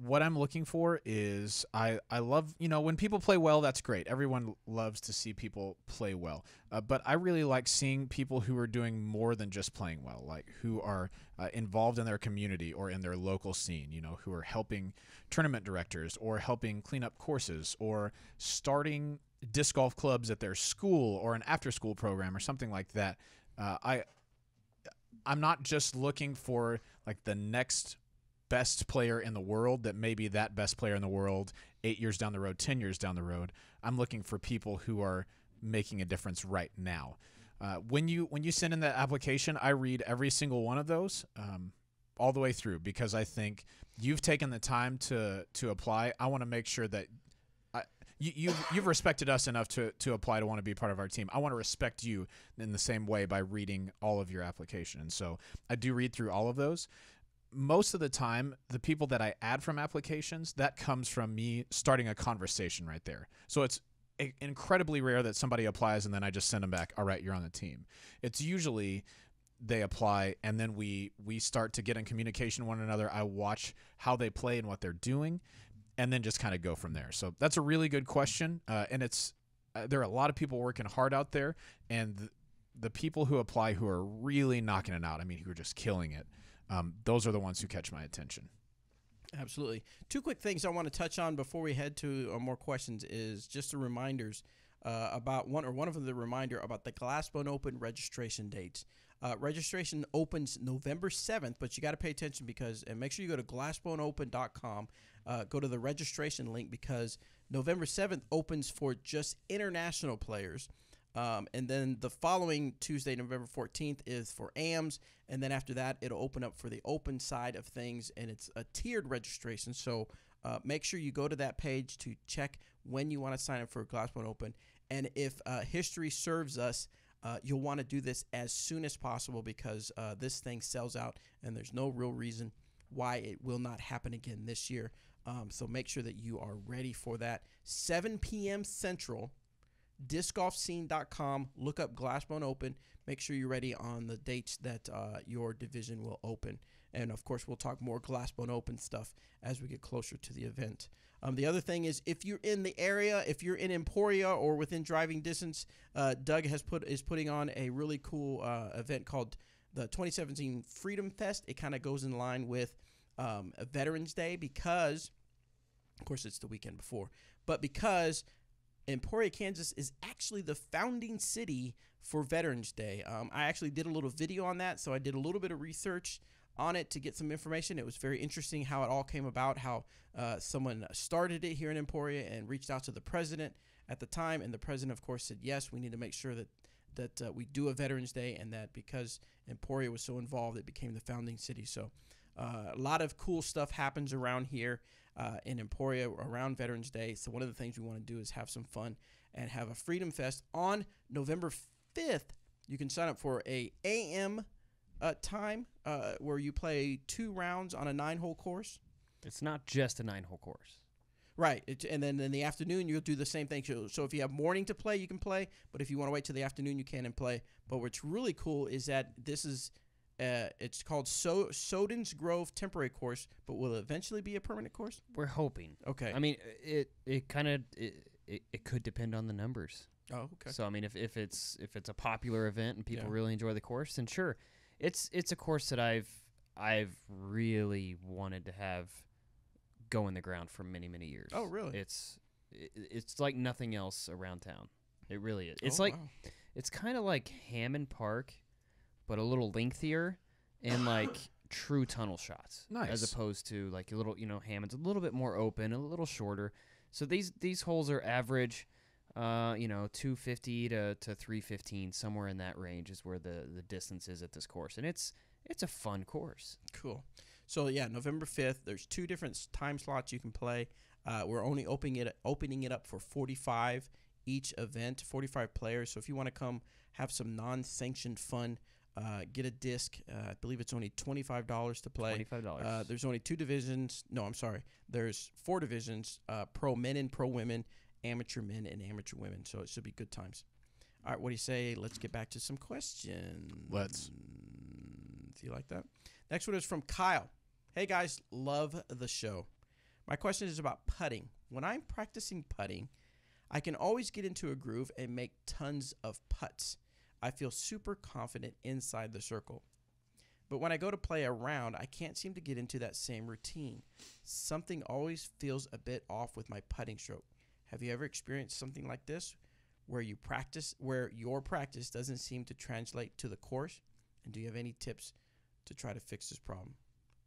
what I'm looking for is I love, when people play well, that's great. Everyone loves to see people play well. But I really like seeing people who are doing more than just playing well, like who are involved in their community or in their local scene, who are helping tournament directors or helping clean up courses or starting disc golf clubs at their school or an after-school program or something like that. I'm not just looking for like the next best player in the world, that maybe that best player in the world 8 years down the road, 10 years down the road. I'm looking for people who are making a difference right now. When you send in that application, I read every single one of those all the way through, because I think you've taken the time to apply. I want to make sure that you've respected us enough to apply to want to be part of our team. I want to respect you in the same way by reading all of your application. And so I do read through all of those. Most of the time, the people that I add from applications, that comes from me starting a conversation right there. So it's incredibly rare that somebody applies and then I just send them back, all right, you're on the team. It's usually they apply and then we start to get in communication with one another. I watch how they play and what they're doing, and then just kind of go from there. So that's a really good question, and it's there are a lot of people working hard out there, and the people who apply who are really knocking it out, I mean, who are just killing it, those are the ones who catch my attention. Absolutely. Two quick things I want to touch on before we head to more questions is just the reminders about one of the reminder about the Glassbone Open registration dates. Registration opens November 7th, but you got to pay attention and make sure you go to glassboneopen.com, go to the registration link, because November 7th opens for just international players. And then the following Tuesday, November 14th, is for AMs. And then after that, it'll open up for the open side of things, and it's a tiered registration. So make sure you go to that page to check when you want to sign up for Glassbone Open. And if history serves us, you'll want to do this as soon as possible, because this thing sells out, and there's no real reason why it will not happen again this year. So make sure that you are ready for that. 7 p.m. Central. discgolfscene.com. Look up Glassbone Open. Make sure you're ready on the dates that your division will open. And, of course, we'll talk more Glassbone Open stuff as we get closer to the event. The other thing is, if you're in the area, if you're in Emporia or within driving distance, Doug is putting on a really cool event called the 2017 Freedom Fest. It kind of goes in line with Veterans Day because, of course, it's the weekend before, but because Emporia, Kansas is actually the founding city for Veterans Day. I actually did a little video on that, so I did a little bit of research on it to get some information. It was very interesting how it all came about, how someone started it here in Emporia and reached out to the president at the time, and the president, of course, said, yes, we need to make sure that we do a Veterans Day, and that because Emporia was so involved, it became the founding city. So a lot of cool stuff happens around here in Emporia around Veterans Day. So one of the things we want to do is have some fun and have a Freedom Fest on November 5th. You can sign up for a AM time where you play 2 rounds on a 9-hole course. It's not just a 9-hole course. Right, and then in the afternoon you'll do the same thing. So if you have morning to play, you can play. But if you want to wait till the afternoon, you can and play. But what's really cool is that this is, it's called Soden's Grove Temporary Course, but will it eventually be a permanent course? We're hoping. Okay. I mean, it kind of it could depend on the numbers. Oh, okay. So I mean, if it's a popular event and people really enjoy the course, then sure, it's a course that I've really wanted to have go in the ground for many years. Oh, really? It's like nothing else around town. It really is. It's wow. It's kind of like Hammond Park, but a little lengthier and like true tunnel shots. Nice. As opposed to like a little, Hammond's a little bit more open, a little shorter. So these holes are average, 250 to 315, somewhere in that range is where the distance is at this course, and it's a fun course. Cool. So yeah, November 5th. There's 2 different time slots you can play. We're only opening it up for 45 each event, 45 players. So if you want to come have some non-sanctioned fun, get a disc. I believe it's only $25 to play. $25. There's only 2 divisions. No, I'm sorry. There's 4 divisions: pro men and pro women, amateur men and amateur women. So it should be good times. All right, what do you say? Let's get back to some questions. Let's. Do you like that? Next one is from Kyle. Hey guys, love the show. My question is about putting. When I'm practicing putting, I can always get into a groove and make tons of putts. I feel super confident inside the circle. But when I go to play a round, I can't seem to get into that same routine. Something always feels a bit off with my putting stroke. Have you ever experienced something like this where your practice doesn't seem to translate to the course? And do you have any tips to try to fix this problem?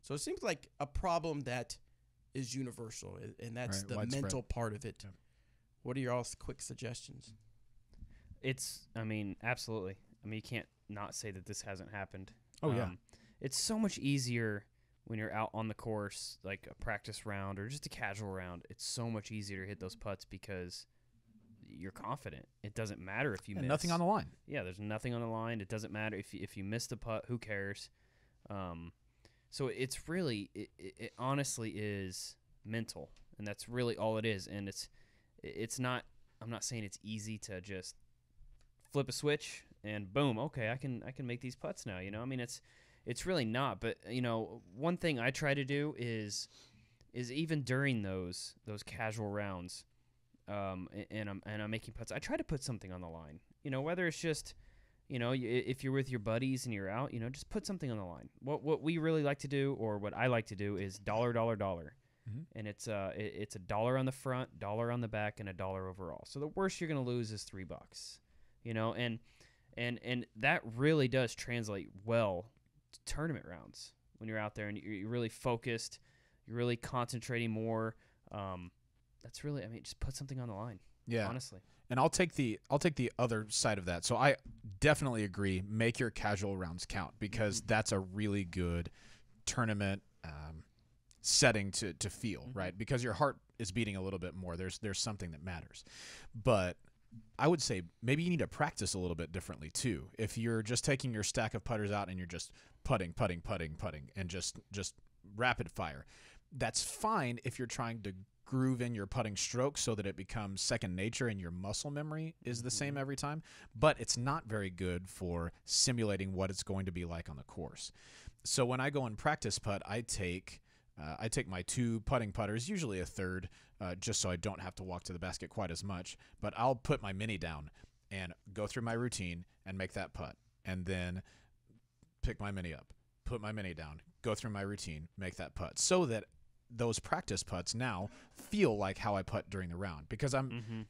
So it seems like a problem that is universal, and that's right, the widespread. mental part of it. Yeah. What are your all quick suggestions? Absolutely. I mean, you can't not say that this hasn't happened. Oh, yeah. It's so much easier when you're out on the course, like a practice round or just a casual round. It's so much easier to hit those putts because you're confident. It doesn't matter if you miss. Nothing on the line. Yeah, there's nothing on the line. It doesn't matter if you miss the putt. Who cares? So it's really, it honestly is mental, and that's really all it is. And it's not. I'm not saying it's easy to just flip a switch and boom, okay, I can make these putts now. I mean, it's really not. But one thing I try to do is even during those casual rounds, and I'm making putts, I try to put something on the line. Whether it's just if you're with your buddies and you're out, just put something on the line. What we really like to do, or what I like to do, is dollar. Mm-hmm. And it's a $1 on the front, $1 on the back, and $1 overall. So the worst you're going to lose is $3. And that really does translate well to tournament rounds when you're out there and you're really focused, you're really concentrating more. That's really, just put something on the line. Yeah, honestly. And I'll take the other side of that. So I definitely agree. Make your casual rounds count, because that's a really good tournament setting to feel, right? Because your heart is beating a little bit more. There's something that matters. But I would say maybe you need to practice a little bit differently too. If you're just taking your stack of putters out and you're just putting, and just rapid fire, that's fine if you're trying to groove in your putting stroke so that it becomes second nature and your muscle memory is the same every time. But it's not very good for simulating what it's going to be like on the course. So when I go and practice putt, I take my 2 putting putters, usually a third, just so I don't have to walk to the basket quite as much. But I'll put my mini down and go through my routine and make that putt, and then pick my mini up, put my mini down, go through my routine, make that putt, so that those practice putts now feel like how I putt during the round. Because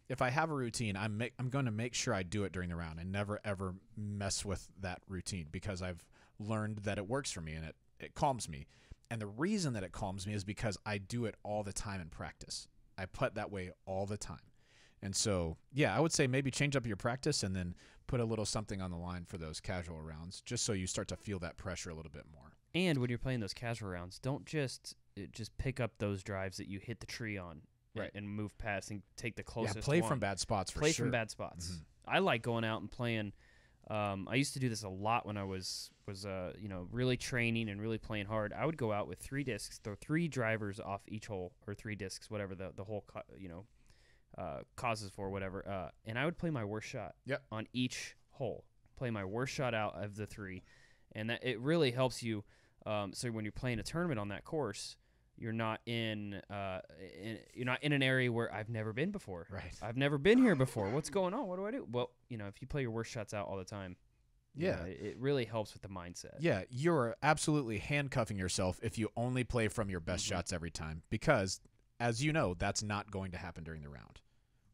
if I have a routine, I'm going to make sure I do it during the round and never ever mess with that routine, because I've learned that it works for me and it calms me. And the reason that it calms me is because I do it all the time in practice. I putt that way all the time. And so, yeah, I would say maybe change up your practice and then put a little something on the line for those casual rounds, just so you start to feel that pressure a little bit more. And when you're playing those casual rounds, don't just pick up those drives that you hit the tree on, right, and move past and take the closest play one. from bad spots for play sure. from bad spots. Mm-hmm. I like going out and playing I used to do this a lot when I was really training and really playing hard. I would go out with 3 discs, throw 3 drivers off each hole, or 3 discs, whatever the hole causes for, whatever. And I would play my worst shot on each hole. Play my worst shot out of the 3, and that it really helps you. So when you're playing a tournament on that course, you're not in an area where I've never been before. Right. I've never been here before. What's going on? What do I do? Well, if you play your worst shots out all the time, it really helps with the mindset. Yeah, you're absolutely handcuffing yourself if you only play from your best shots every time, because, as you know, that's not going to happen during the round.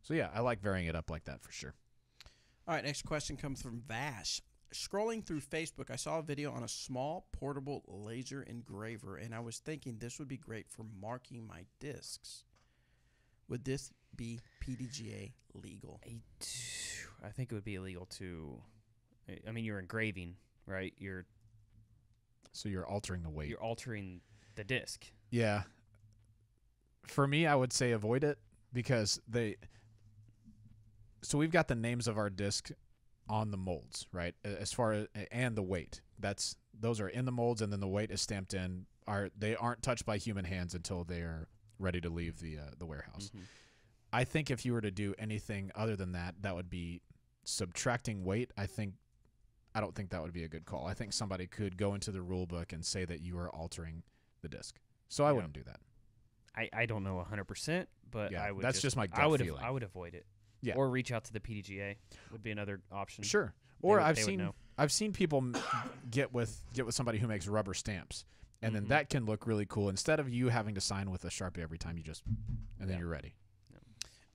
So, yeah, I like varying it up like that for sure. All right, next question comes from Vash. Scrolling through Facebook, I saw a video on a small portable laser engraver, and I was thinking this would be great for marking my discs. Would this be PDGA legal? I think it would be illegal to. I mean, you're engraving, right? So you're altering the weight. You're altering the disc. Yeah. For me, I would say avoid it, because so we've got the names of our disc on the molds, right? As far as, and the weight. Those are in the molds, and then the weight is stamped in. They aren't touched by human hands until they are ready to leave the warehouse. Mm-hmm. I think if you were to do anything other than that, that would be subtracting weight. I don't think that would be a good call. I think somebody could go into the rule book and say that you are altering the disc. So I wouldn't do that. I don't know 100%, but Yeah, I would. that's just my gut feeling. I would avoid it. Yeah. Or reach out to the PDGA would be another option. Sure. Or They I've would seen people get with somebody who makes rubber stamps, and then that can look really cool. Instead of you having to sign with a Sharpie every time, then you're ready.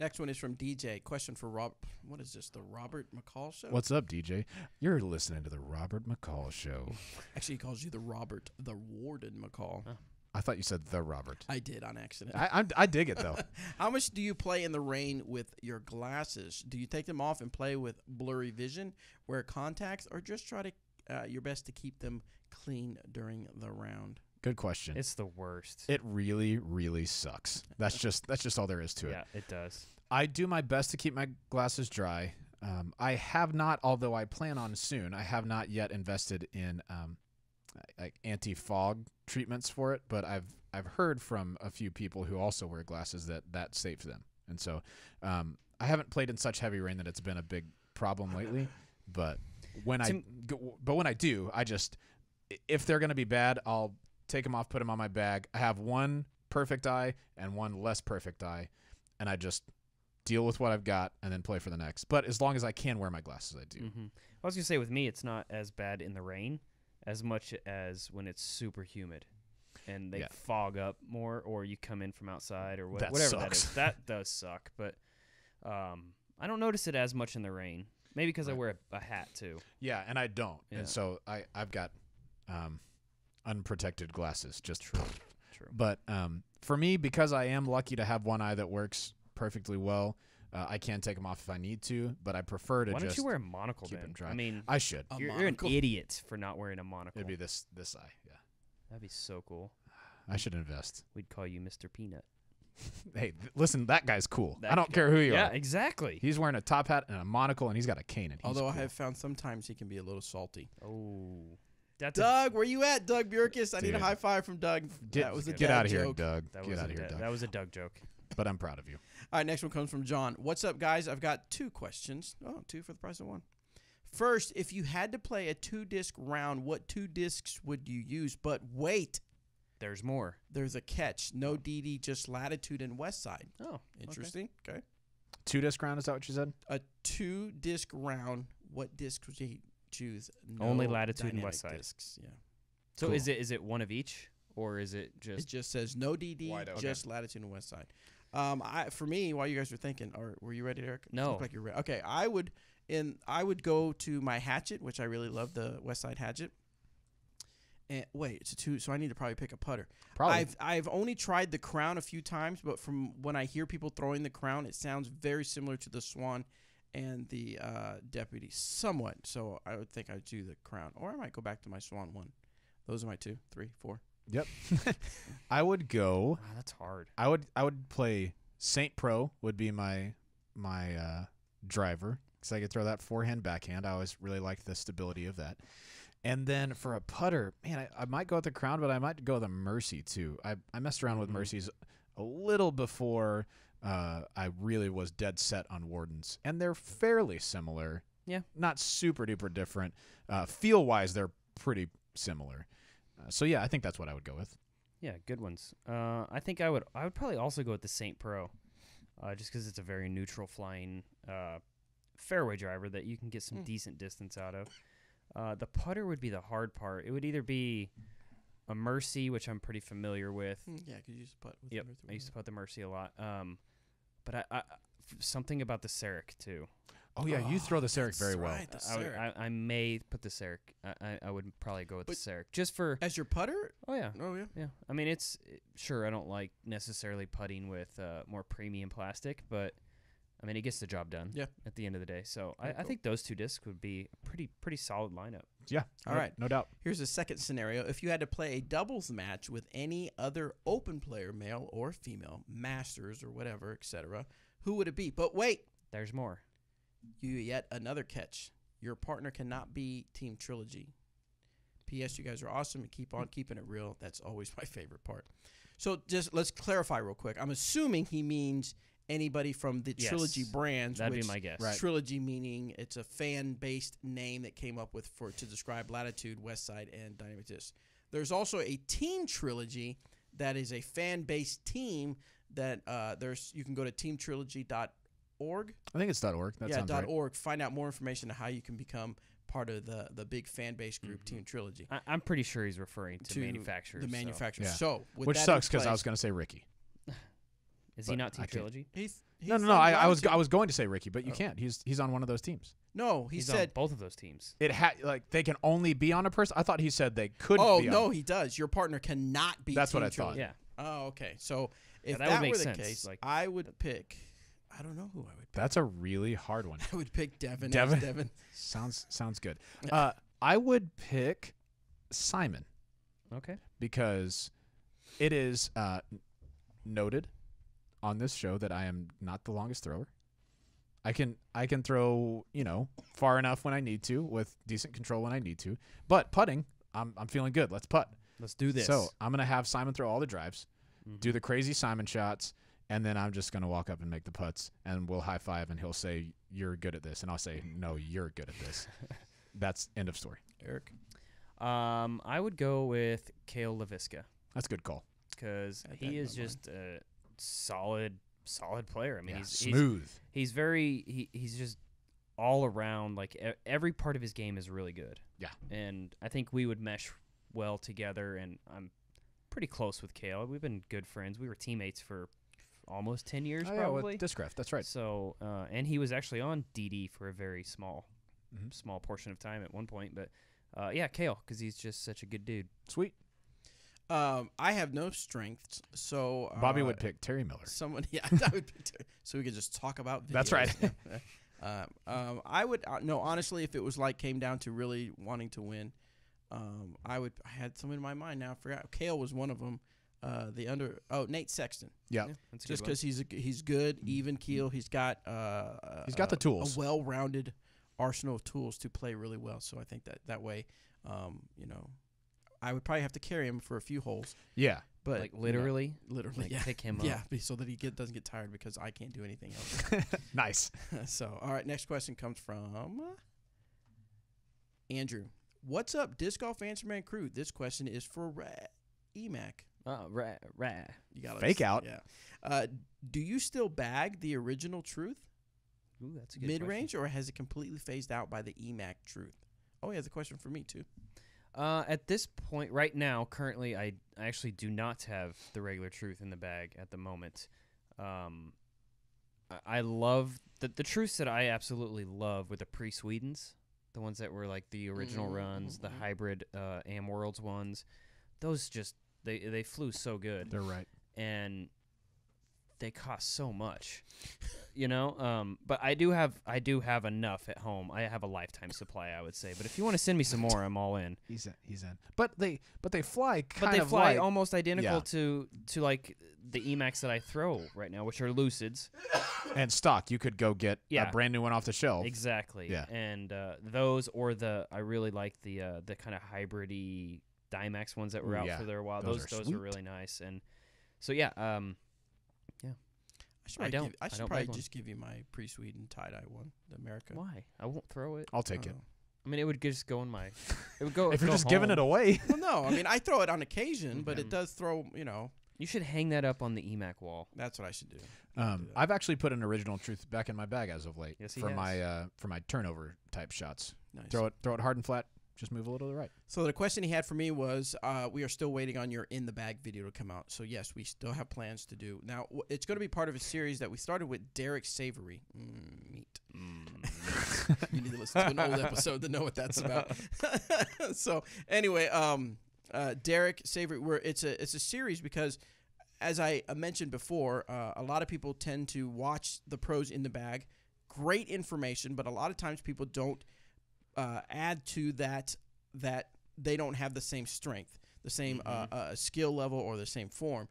Next one is from DJ. Question for Rob. What is this? The Robert McCall Show? What's up, DJ? You're listening to the Robert McCall Show. Actually, he calls you the Warden McCall. Oh. I thought you said the Robert. I did on accident. I dig it, though. How much do you play in the rain with your glasses? Do you take them off and play with blurry vision, wear contacts, or just try to your best to keep them clean during the round? Good question. It's the worst. It really, really sucks. That's just all there is to it. Yeah, it does. I do my best to keep my glasses dry. I have not, although I plan on soon, I have not yet invested in like anti-fog treatments for it, but I've heard from a few people who also wear glasses that saves them. And so I haven't played in such heavy rain that it's been a big problem lately, but when I do, if they're going to be bad, I'll take them off, put them on my bag. I have one perfect eye and one less perfect eye, and I just deal with what I've got and then play for the next. But as long as I can wear my glasses, I do. Mm-hmm. I was going to say, with me, it's not as bad in the rain as much as when it's super humid and they fog up more, or you come in from outside or whatever that is. That does suck, but I don't notice it as much in the rain. Maybe because I wear a hat too. Yeah, and I don't. Yeah. And so I've got unprotected glasses. Just True. But for me, because I am lucky to have one eye that works perfectly well, I can take them off if I need to, but I prefer to Why don't just you wear a monocle keep then? them dry. I mean, I should. you're an idiot for not wearing a monocle. It'd be this eye, yeah. That'd be so cool. I should invest. We'd call you Mr. Peanut. Hey, listen, that guy's cool. I don't care who you are. Yeah, exactly. He's wearing a top hat and a monocle, and he's got a cane. And Although cool. I have found sometimes he can be a little salty. Oh. That's Doug, where you at, Doug Bjerkis? I need a Dude. high five from Doug. That was a Get dad out of here, joke. Doug. That Get was out of here, Doug. That was a Doug joke. But I'm proud of you. All right, next one comes from John. What's up, guys? I've got 2 questions. Oh, 2 for the price of 1. First, if you had to play a 2-disc round, what 2 discs would you use? But wait, There's more. there's a catch. No DD, just latitude and west side. Oh, Interesting. Okay. 2-disc round, is that what you said? A 2-disc round, what disc would you choose? No Only latitude and dynamic west side. discs. Yeah. So Cool. is it one of each, or is it It just? just says no DD, Wide open. just latitude and west side. For me, while you guys were thinking, or were you ready, Eric? No. Look like you're ready. Okay, I would go to my hatchet, which I really love, the west side hatchet. And wait, it's a 2, so I need to probably pick a putter. Probably. I've only tried the Crown a few times, but from when I hear people throwing the Crown, it sounds very similar to the Swan and the Deputy, somewhat. So I would think I'd do the Crown, or I might go back to my Swan one. Those are my 2, 3, 4. Yep. I would go. Wow, that's hard. I would play Saint Pro would be my driver. because I could throw that forehand, backhand. I always really liked the stability of that. And then for a putter, man, I might go with the Crown, but I might go with a Mercy too. I messed around with Mercies a little before I really was dead set on Wardens, and they're fairly similar. Yeah. Not super duper different. Feel-wise, they're pretty similar. So yeah, I think that's what I would go with. Yeah, good ones. I think I would probably also go with the Saint Pro, just because it's a very neutral flying fairway driver that you can get some decent distance out of. The putter would be the hard part. It would either be a Mercy, which I'm pretty familiar with. Yeah, because you used to putt with Yep, the Mercy. I used to putt the Mercy a lot. But something about the Seric too. Oh yeah, you throw the Seric very well. Right, the Seric. I may put the Seric. I would probably go with the Seric just for. As your putter? Oh yeah. Oh, yeah. Yeah. I mean, it's sure I don't like necessarily putting with more premium plastic, but I mean it gets the job done. Yeah. At the end of the day, so I cool. think those two discs would be a pretty solid lineup. Yeah. All right. No doubt. Here's a second scenario. If you had to play a doubles match with any other open player, male or female, Masters or whatever, etc., who would it be? But wait, There's more. yet another catch. Your partner cannot be Team Trilogy. P.S. You guys are awesome and keep on keeping it real. That's always my favorite part. So just let's clarify real quick. I'm assuming he means anybody from the Yes. Trilogy brands. That'd which be my guess. Right. Trilogy meaning it's a fan-based name that came up with to describe Latitude, Westside, and Dynamic Disc. There's also a Team Trilogy that is a fan-based team that you can go to teamtrilogy.org. I think it's .org. That sounds right. .org. Find out more information on how you can become part of the big fan-based group, Team Trilogy. I'm pretty sure he's referring to manufacturers. The so- manufacturers. Yeah. So, with Which that sucks in because I place- was going to say Ricky. Is he But not Team I can't. Trilogy? He's No. on I was Latitude. going to say Ricky, but you can't. He's on one of those teams. No, he He's on said. both of those teams. It like they can only be on a person. I thought he said they could. Oh be no, on. he does. Your partner cannot be. That's what Team I thought. Trilogy. Yeah. Oh, okay. So if that would make were the sense, case, like- I would pick. I don't know who I would pick. That's a really hard one. I would pick Devin. Devin? As Devin. Sounds good. I would pick Simon Okay. because it is noted on this show that I am not the longest thrower. I can throw, far enough when I need to with decent control when I need to. But putting, I'm feeling good. Let's putt. Let's do this. So I'm gonna have Simon throw all the drives, do the crazy Simon shots, and then I'm just gonna walk up and make the putts, and we'll high five, and he'll say, "You're good at this," and I'll say, "No, you're good at this." That's end of story. Eric. I would go with Kale LaVisca That's a good call. because Had that he in is my just a solid player. I mean, Yeah, he's smooth. He's very he's just all around, like every part of his game is really good. Yeah. And I think we would mesh well together, and I'm pretty close with Kale. We've been good friends. We were teammates for almost 10 years Oh, yeah, probably. with Discraft. That's right. So, and he was actually on DD for a very small portion of time at one point. But yeah, Kale, because he's just such a good dude. Sweet. I have no strengths, so Bobby would pick Terry Miller. someone. Yeah, I would pick so we could just talk about. Videos. That's right. I would no. Honestly, if it was came down to really wanting to win, I had some in my mind now. I forgot. Kale was one of them. Nate Sexton. Yeah. That's a Just good one. because he's good, even keel. He's got the tools. a well-rounded arsenal of tools to play really well. So I think that way, I would probably have to carry him for a few holes. Yeah. But Like literally, literally, like yeah, pick him yeah, up. so that he doesn't get tired because I can't do anything else. Nice. So, all right, next question comes from Andrew. What's up, Disc Golf Answer Man crew? This question is for EMAC. Right. You got Fake out. Yeah. Do you still bag the original Truth Ooh, that's a good mid-range, or has it completely phased out by the EMAC Truth? Oh, he has a question for me too. At this point, right now, currently, I actually do not have the regular Truth in the bag at the moment. I love the Truths that I absolutely love were the pre-Swedens, the ones that were like the original runs, the hybrid Am Worlds ones. Those just they flew so good, They're right. and they cost so much, But I do have enough at home. I have a lifetime supply, I would say. But if you want to send me some more, I'm all in. He's in. But they fly kind But they of fly like almost identical Yeah. to like the Emacs that I throw right now, which are Lucids. And stock, you could go get a brand new one off the shelf. Exactly. Yeah. And those, or I really like the kind of hybrid-y Dymax ones that were out for there a while. Those are really nice. And so I should probably one. just give you my pre-Sweden tie-dye one, the America. Why? I won't throw it. I'll take it. I mean, it would just go in my. It would go. If you're go just home. giving it away. Well, no. I mean, I throw it on occasion, but it does throw. You should hang that up on the Emac wall. That's what I should do. I've actually put an Original Truth back in my bag as of late. Yes, he for has. my turnover type shots. Nice. Throw it hard and flat. Just move a little to the right. So the question he had for me was, we are still waiting on your In the Bag video to come out. So yes, we still have plans to do. Now it's going to be part of a series that we started with Derek Savory. Meat. You need to listen to an old episode to know what that's about. So anyway, Derek Savory. It's a series because, as I mentioned before, a lot of people tend to watch the pros In the Bag. Great information, but a lot of times people don't add to that they don't have the same strength, the same skill level, or the same form.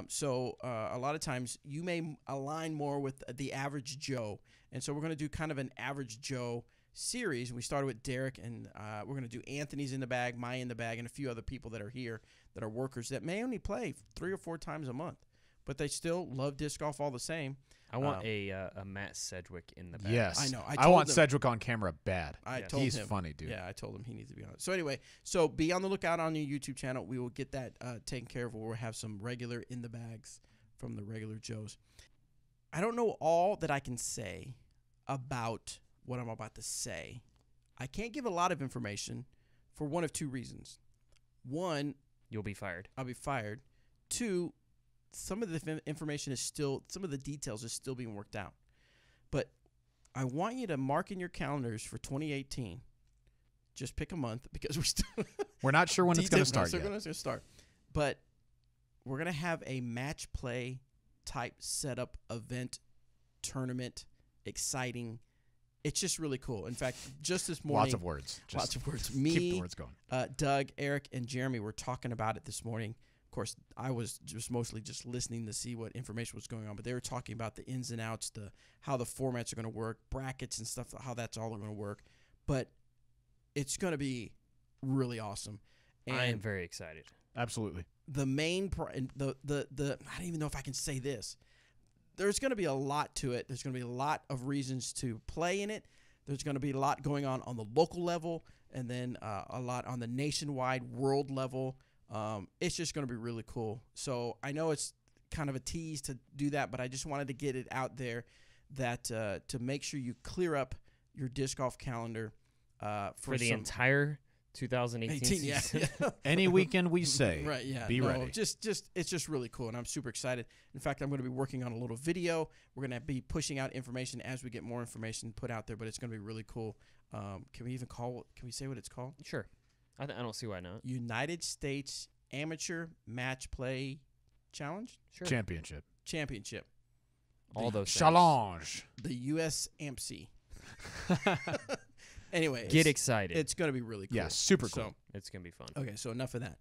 So a lot of times you may align more with the average Joe. And so we're going to do kind of an average Joe series. We started with Derek, and we're going to do Anthony's In the Bag, my In the Bag, and a few other people that are here that are workers that may only play 3 or 4 times a month, but they still love disc golf all the same. I want a Matt Sedgwick in the bag. Yes. I know. I want Sedgwick on camera bad. Told He's him. funny, dude. Yeah, I told him he needs to be on it. So anyway, be on the lookout on your YouTube channel. We will get that taken care of. We'll have some regular In the Bags from the regular Joes. I don't know all that I can say about what I'm about to say. I can't give a lot of information for one of 2 reasons. One, You'll be fired. I'll be fired. 2, some of the information is still, some of the details is still being worked out. But I want you to mark in your calendars for 2018. Just pick a month because we're not sure when it's going to start yet. We're going to start. But we're going to have a match play type setup event, tournament, exciting. It's just really cool. In fact, just this morning. Lots of words. Lots of words. Me, keep the words going. Doug, Eric, and Jeremy were talking about it this morning. Of course, I was just mostly just listening to see what information was going on, but they were talking about the ins and outs, how the formats are going to work, brackets and stuff, how that's all going to work. But it's going to be really awesome. And I am very excited. Absolutely. The main I don't even know if I can say this. There's going to be a lot to it. There's going to be a lot of reasons to play in it. There's going to be a lot going on the local level, and then a lot on the nationwide world level. It's just going to be really cool. So I know it's kind of a tease to do that, but I just wanted to get it out there that to make sure you clear up your disc golf calendar for the entire 2018 season. Yeah. Any weekend we say, right? Yeah, be ready. Just it's just really cool, and I'm super excited. In fact, I'm going to be working on a little video. We're going to be pushing out information as we get more information put out there, but it's going to be really cool. Can we say what it's called? Sure. I don't see why not. United States Amateur Match Play Challenge? Sure. Championship. All those things. Challenge. The USAMC. Anyway, get excited. It's going to be really cool. Yeah, super cool. So, it's going to be fun. Okay, so enough of that.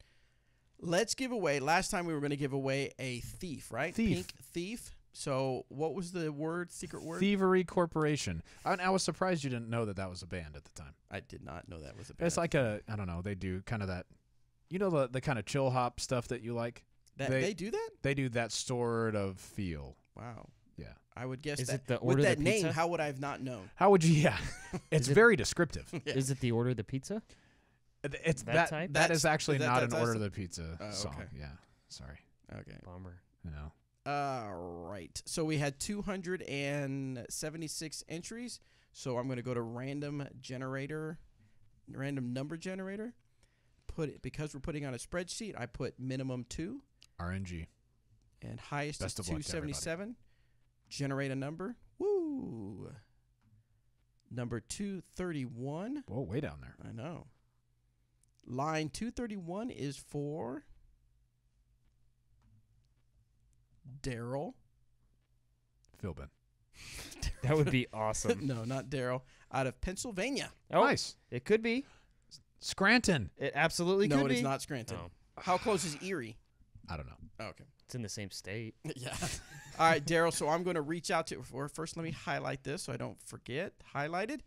Let's give away. Last time we were going to give away a thief, right? Thief. Pink thief. So what was the word? Secret word? Thievery Corporation. I was surprised you didn't know that was a band at the time. I did not know that was a band. It's like I don't know. They do kind of that. You know the kind of chill hop stuff that you like. They do that. They do that sort of feel. Wow. Yeah. I would guess Is that it the with order that the name, pizza? how would I have not known? How would you? Yeah. It's very descriptive. Yeah. Is it the order of the pizza? It's That type? That is actually is that not that an Order type? of the Pizza song. Okay. Yeah. Sorry. Okay. Bummer. You know. All right. So we had 276 entries. So I'm going to go to random number generator. Because we're putting on a spreadsheet, I put minimum 2 RNG. and highest Best is of luck to everybody. 277. Generate a number. Woo. Number 231. Whoa, way down there. I know. Line 231 is for Daryl. Philbin. That would be awesome. No, not Daryl. Out of Pennsylvania. Oh, Nice. It could be. Scranton. It absolutely No, could it be. is not Scranton. Oh. How close is Erie? I don't know. Oh, okay. It's in the same state. Yeah. All right, Daryl. So I'm going to reach out to. First, let me highlight this so I don't forget. Highlighted.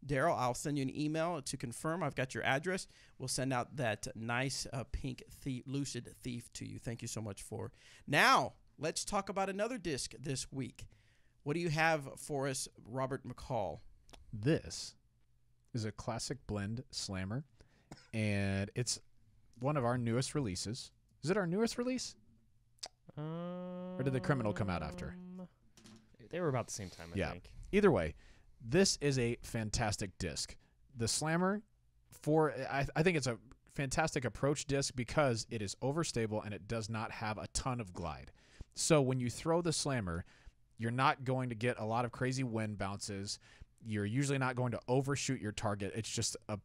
Daryl, I'll send you an email to confirm I've got your address. We'll send out that nice pink Lucid Thief to you. Thank you so much for. Now, let's talk about another disc this week. What do you have for us, Robert McCall? This is a classic blend slammer, and it's one of our newest releases. Is it our newest release? Or did the Criminal come out after? They were about the same time, I think. Either way, this is a fantastic disc. The Slammer, I think it's a fantastic approach disc because it is overstable and it does not have a ton of glide. So when you throw the Slammer, you're not going to get a lot of crazy wind bounces. You're usually not going to overshoot your target. It's just a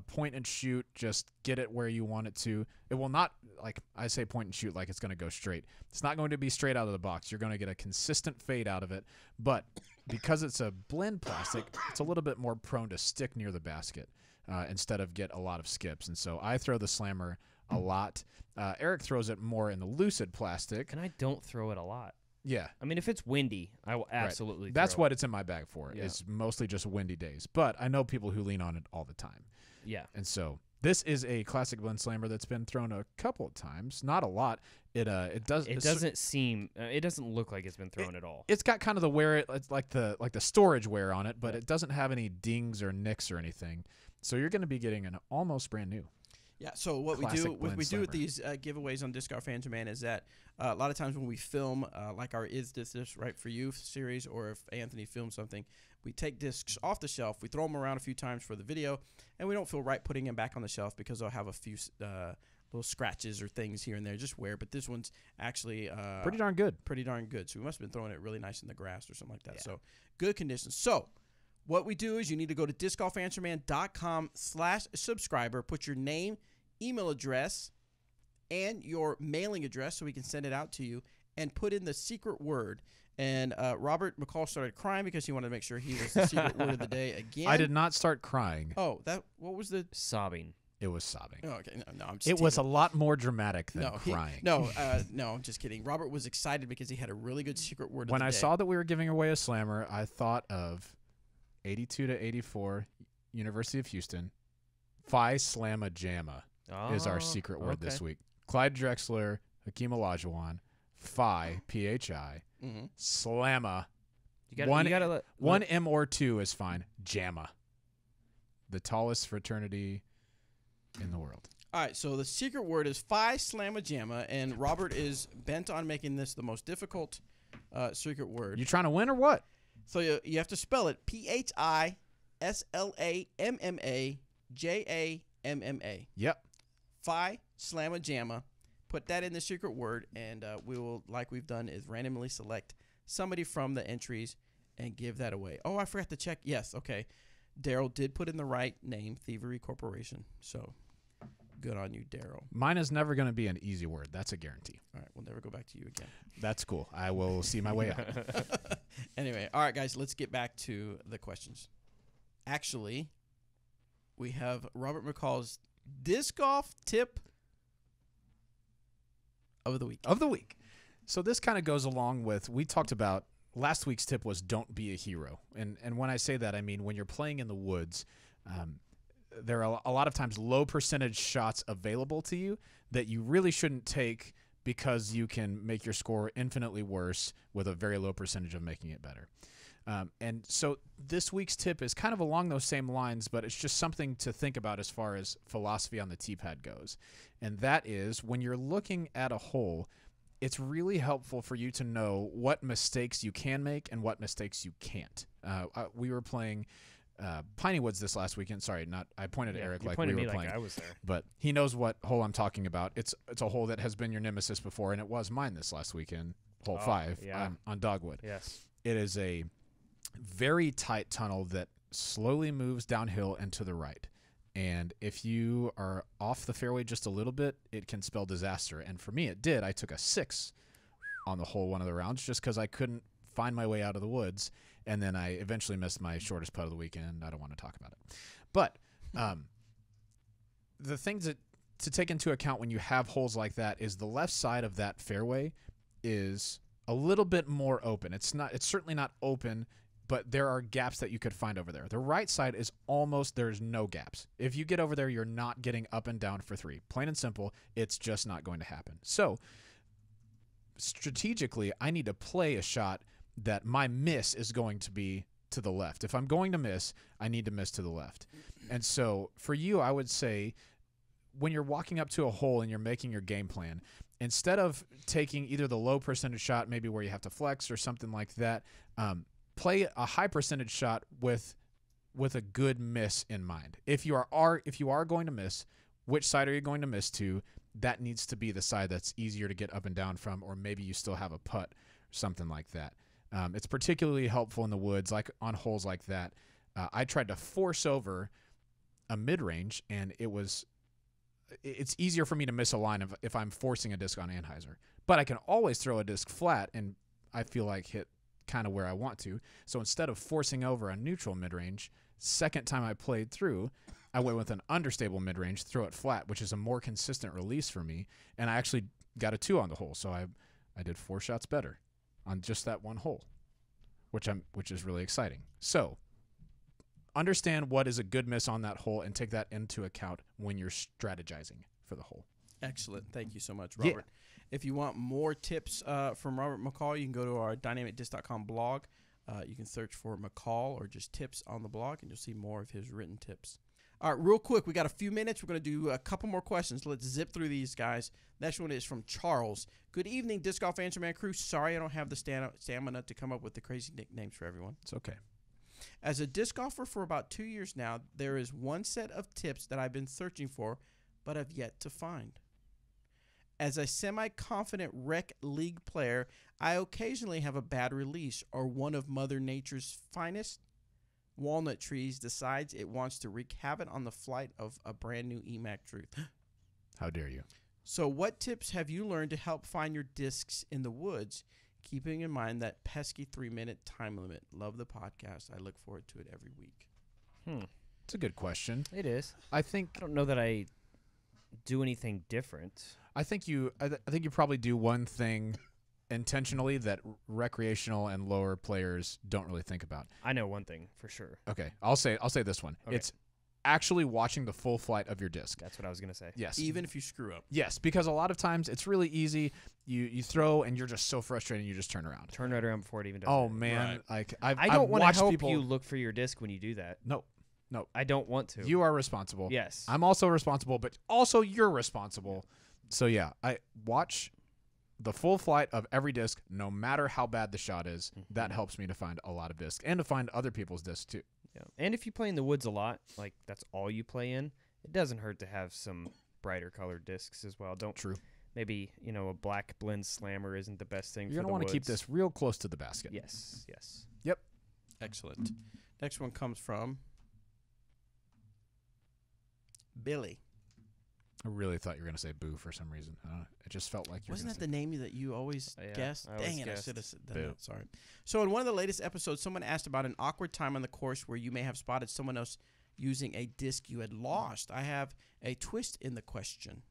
point and shoot, just get it where you want it to. It will not, like I say point and shoot like it's going to go straight. It's not going to be straight out of the box. You're going to get a consistent fade out of it. But because it's a blend plastic, it's a little bit more prone to stick near the basket instead of get a lot of skips. And so I throw the Slammer a lot. Eric throws it more in the Lucid plastic. And I don't throw it a lot. Yeah. I mean, if it's windy, I will absolutely Right. That's throw what it. it's in my bag for. Yeah. It's mostly just windy days. But I know people who lean on it all the time. Yeah. And so this is a classic blend slammer that's been thrown a couple of times, not a lot. It doesn't seem it doesn't look like it's been thrown at all. It's got kind of the wear, it's like the storage wear on it, but it doesn't have any dings or nicks or anything. So you're going to be getting an almost brand new. Yeah, so what we do with these giveaways on Disc Golf Fans Man is that a lot of times when we film, like our Is This Right For You series, or if Anthony films something, we take discs off the shelf, we throw them around a few times for the video, and we don't feel right putting them back on the shelf because they'll have a few little scratches or things here and there, just wear. But this one's actually pretty darn good. Pretty darn good. So we must have been throwing it really nice in the grass or something like that. Yeah. So good condition. So what we do is you need to go to discgolfanswerman.com/subscriber, put your name, email address, and your mailing address so we can send it out to you, and put in the secret word. And Robert McCall started crying because he wanted to make sure he was the secret word of the day again. I did not start crying. Oh, what was the sobbing? It was sobbing. Oh, okay, no, I'm just. It was a lot more dramatic than crying. No, I'm just kidding. Robert was excited because he had a really good secret word. When I saw that we were giving away a slammer, I thought of 82 to 84, University of Houston, Phi Slamma Jamma is our secret word this week. Clyde Drexler, Hakeem Olajuwon, Phi, P-H-I, Slamma. You gotta one M or two is fine. Jamma. The tallest fraternity in the world. All right, so the secret word is Phi Slamma Jamma, and Robert is bent on making this the most difficult secret word. You trying to win or what? So you have to spell it P-H-I-S-L-A-M-M-A-J-A-M-M-A. Yep. Phi Slamma Jamma. Put that in the secret word, and we will, like we've done, is randomly select somebody from the entries and give that away. Oh, I forgot to check. Yes, okay. Daryl did put in the right name, Thievery Corporation. So good on you, Daryl. Mine is never going to be an easy word. That's a guarantee. All right, we'll never go back to you again. That's cool. I will see my way out. Anyway, all right, guys, let's get back to the questions. Actually, we have Robert McCall's disc golf tip of the week. So this kind of goes along with, we talked about, last week's tip was don't be a hero. And when I say that, I mean when you're playing in the woods, there are a lot of times low percentage shots available to you that you really shouldn't take because you can make your score infinitely worse with a very low percentage of making it better. And so this week's tip is kind of along those same lines, but it's just something to think about as far as philosophy on the tee pad goes. And that is, when you're looking at a hole, it's really helpful for you to know what mistakes you can make and what mistakes you can't. We were playing Piney Woods this last weekend. Sorry, I pointed at Eric like we were playing. Like I was there. But he knows what hole I'm talking about. It's a hole that has been your nemesis before, and it was mine this last weekend, hole 5 on Dogwood. Yes. It is a very tight tunnel that slowly moves downhill and to the right. And if you are off the fairway just a little bit, it can spell disaster. And for me, it did. I took a 6 on the hole one of the rounds just because I couldn't find my way out of the woods. And then I eventually missed my shortest putt of the weekend. I don't want to talk about it. But the things to take into account when you have holes like that is the left side of that fairway is a little bit more open. It's certainly not open, but there are gaps that you could find over there. The right side is there's no gaps. If you get over there, you're not getting up and down for 3. Plain and simple, it's just not going to happen. So strategically, I need to play a shot that my miss is going to be to the left. If I'm going to miss, I need to miss to the left. And so for you, I would say when you're walking up to a hole and you're making your game plan, instead of taking either the low percentage shot, maybe where you have to flex or something like that, play a high percentage shot with a good miss in mind. If you are going to miss, which side are you going to miss to? That needs to be the side that's easier to get up and down from, or maybe you still have a putt or something like that. It's particularly helpful in the woods, like on holes like that. I tried to force over a mid-range, and it's easier for me to miss a line if I'm forcing a disc on Anheuser. But I can always throw a disc flat, and I feel like hit kind of where I want to. So instead of forcing over a neutral mid-range, second time I played through, I went with an understable mid-range, throw it flat, which is a more consistent release for me, and I actually got a 2 on the hole. So I did 4 shots better on just that one hole, which is really exciting. So understand what is a good miss on that hole and take that into account when you're strategizing for the hole. Excellent. Thank you so much, Robert. Yeah. If you want more tips from Robert McCall, you can go to our dynamicdisc.com blog. You can search for McCall or just tips on the blog, and you'll see more of his written tips. All right, real quick, we got a few minutes. We're going to do a couple more questions. Let's zip through these, guys. Next one is from Charles. Good evening, Disc Golf Answer Man crew. Sorry I don't have the stamina to come up with the crazy nicknames for everyone. It's okay. As a disc golfer for about 2 years now, there is one set of tips that I've been searching for, but have yet to find. As a semi-confident rec league player, I occasionally have a bad release or one of Mother Nature's finest walnut trees decides it wants to wreak havoc on the flight of a brand new EMAC Truth. How dare you? So what tips have you learned to help find your discs in the woods, keeping in mind that pesky 3-minute time limit? Love the podcast. I look forward to it every week. It's a good question. It is. I think I don't know that I do anything different. I think you probably do one thing intentionally that recreational and lower players don't really think about. I know one thing for sure. Okay, I'll say this one. Okay. It's actually watching the full flight of your disc. That's what I was going to say. Yes. Even if you screw up. Yes, because a lot of times it's really easy. You throw and you're just so frustrated and you just turn around. Turn right around before it even does. Oh it. man, Right. like I don't want to help people. you look for your disc when you do that. No. I don't want to. You are responsible. Yes. I'm also responsible, but also you're responsible. So yeah, I watch the full flight of every disc, no matter how bad the shot is. Mhm. That helps me to find a lot of discs and to find other people's discs too. Yeah. And if you play in the woods a lot, like that's all you play in, it doesn't hurt to have some brighter colored discs as well. Don't True. Maybe, a black blend slammer isn't the best thing You're for gonna the want to keep woods. this real close to the basket. Yes. Yes. Excellent. Next one comes from Billy. I really thought you were gonna say boo for some reason. I don't know. It just felt like you were Wasn't gonna that the name that you always Yeah, guessed? I always Dang it, guessed. I should have done Boo. that. Sorry. So in one of the latest episodes, someone asked about an awkward time on the course where you may have spotted someone else using a disc you had lost. I have a twist in the question.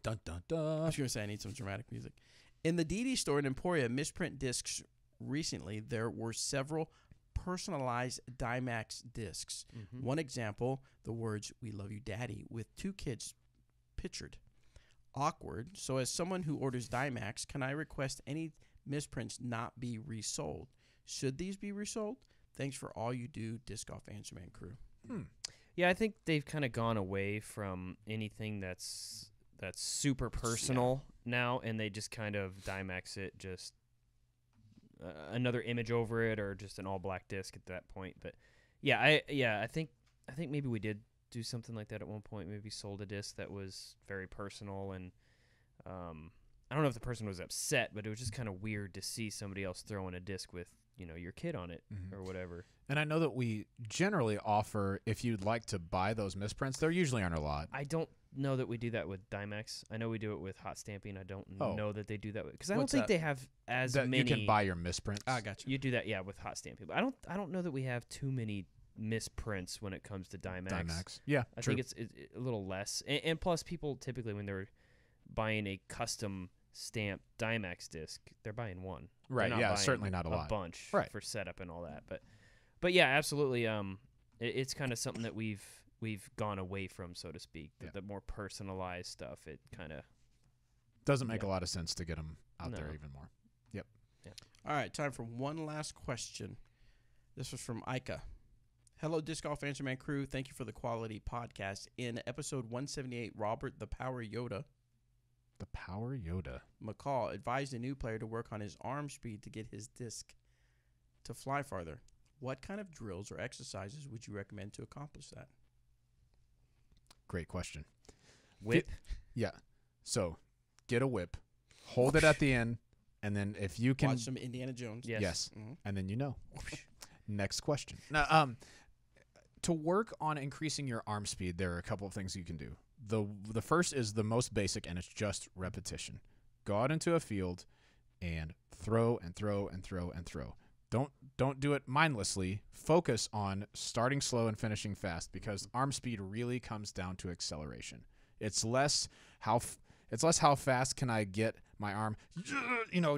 Dun dun I dun. was going to say I need some dramatic music. In the DD store in Emporia, misprint discs recently, there were several personalized Dymax discs. Mhm. One example, the words, "We love you, Daddy," with 2 kids pictured. Awkward. So as someone who orders Dymax, can I request any misprints not be resold? Should these be resold? Thanks for all you do, Disc Golf Answer Man crew. Yeah, I think they've kind of gone away from anything that's super personal now, and they just kind of Dymax it, just another image over it, or just an all black disc at that point. But I think maybe we did do something like that at one point. Maybe sold a disc that was very personal, and I don't know if the person was upset, but it was just kind of weird to see somebody else throwing a disc with your kid on it or whatever. And I know that we generally offer, if you'd like to buy those misprints, they're usually on our lot. I don't know that we do that with Dymax. I know we do it with hot stamping. I don't Oh. know that they do that because I don't What's think that? they have as That many. you can buy your misprints. I got you. You do that, yeah, with hot stamping. But I don't know that we have too many misprints when it comes to Dymax. Dymax. Yeah, I true. think it's a little less. And plus, people typically when they're buying a custom stamped Dimax disc, they're buying one. They're Right. not Yeah. buying Certainly not a lot. bunch Right. for setup and all that. But yeah, absolutely. It's kind of something that we've gone away from, so to speak. The more personalized stuff, it kind of Doesn't make a lot of sense to get them out there No. even more. All right, time for one last question. This was from Ika. Hello, Disc Golf Answer Man crew. Thank you for the quality podcast. In episode 178, Robert the Power Yoda The Power Yoda. McCall advised a new player to work on his arm speed to get his disc to fly farther. What kind of drills or exercises would you recommend to accomplish that? Great question. whip. Yeah. So get a whip, hold it at the end, and then if you can, Watch some Indiana Jones. Yes. yes, Mhm. and then you know. Next question. Now, to work on increasing your arm speed, there are a couple of things you can do. The first is the most basic, and it's just repetition. Go out into a field and throw and throw and throw and throw. Don't do it mindlessly. Focus on starting slow and finishing fast, because arm speed really comes down to acceleration. It's less how fast can I get my arm,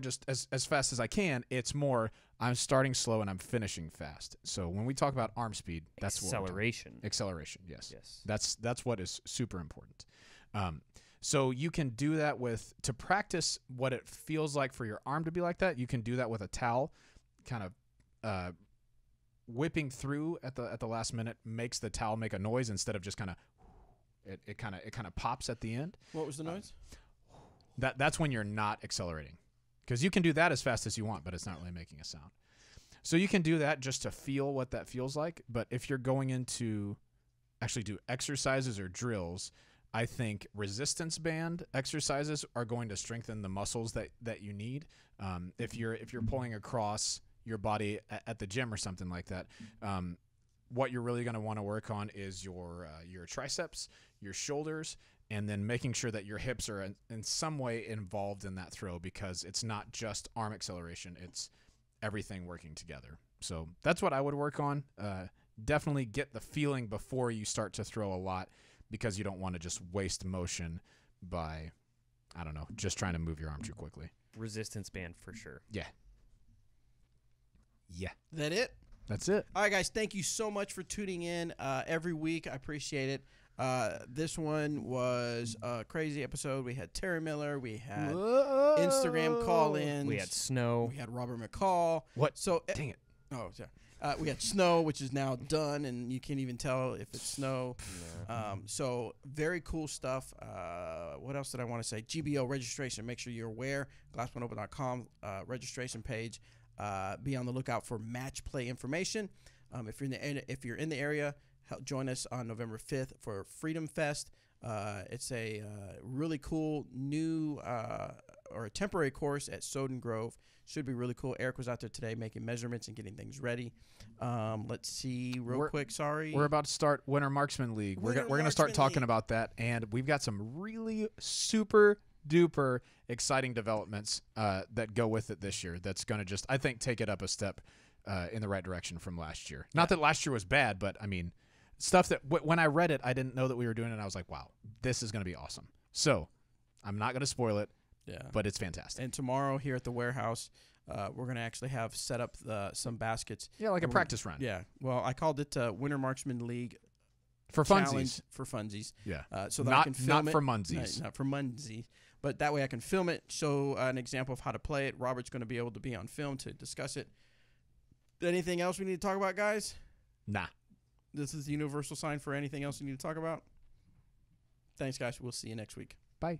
just as fast as I can. It's more I'm starting slow and I'm finishing fast. So when we talk about arm speed, that's what we're talking. Acceleration, yes. That's what is super important. So you can do that to practice what it feels like for your arm to be like that. You can do that with a towel, kind of whipping through at the last minute makes the towel make a noise instead of just kind of it kind of pops at the end. What was the noise? That's when you're not accelerating, because you can do that as fast as you want, but it's not really making a sound. So you can do that just to feel what that feels like. But if you're going into actually do exercises or drills, I think resistance band exercises are going to strengthen the muscles that you need. If you're pulling across your body at the gym or something like that, what you're really going to want to work on is your triceps, your shoulders, and then making sure that your hips are in some way involved in that throw, because it's not just arm acceleration, it's everything working together. So that's what I would work on. Definitely get the feeling before you start to throw a lot, because you don't want to just waste motion by, I don't know, just trying to move your arm too quickly. Resistance band for sure. Yeah. Is that it? That's it. All right, guys. Thank you so much for tuning in every week. I appreciate it. This one was a crazy episode. We had Terry Miller. We had Instagram call-ins. We had snow. We had Robert McCall. What? So Dang it. Oh, sorry. We had snow, which is now done, and you can't even tell if it's snow. So very cool stuff. What else did I want to say? GBO registration. Make sure you're aware. GlassOneOpen.com registration page. Be on the lookout for match play information. If you're in the area, join us on November 5th for Freedom Fest. It's a really cool new or a temporary course at Soden Grove. Should be really cool. Eric was out there today making measurements and getting things ready. Let's see real quick. Sorry. We're about to start Winter Marksman League. We're going to start Marksman talking League. about that, and we've got some really super duper exciting developments that go with it this year. That's going to just, I think, take it up a step in the right direction from last year. Not that last year was bad, but I mean, stuff that when I read it, I didn't know that we were doing it. And I was like, wow, this is going to be awesome. So I'm not going to spoil it. Yeah. But it's fantastic. And tomorrow here at the warehouse, we're going to actually have set up some baskets. Yeah, like a practice run. Yeah. Well, I called it Winter Marksman League For Challenge funsies. for funsies. Yeah. So that I can film not it. for munsies. Not for munsies. But that way I can film it, show an example of how to play it. Robert's going to be able to be on film to discuss it. Anything else we need to talk about, guys? Nah. This is the universal sign for anything else you need to talk about. Thanks, guys. We'll see you next week. Bye.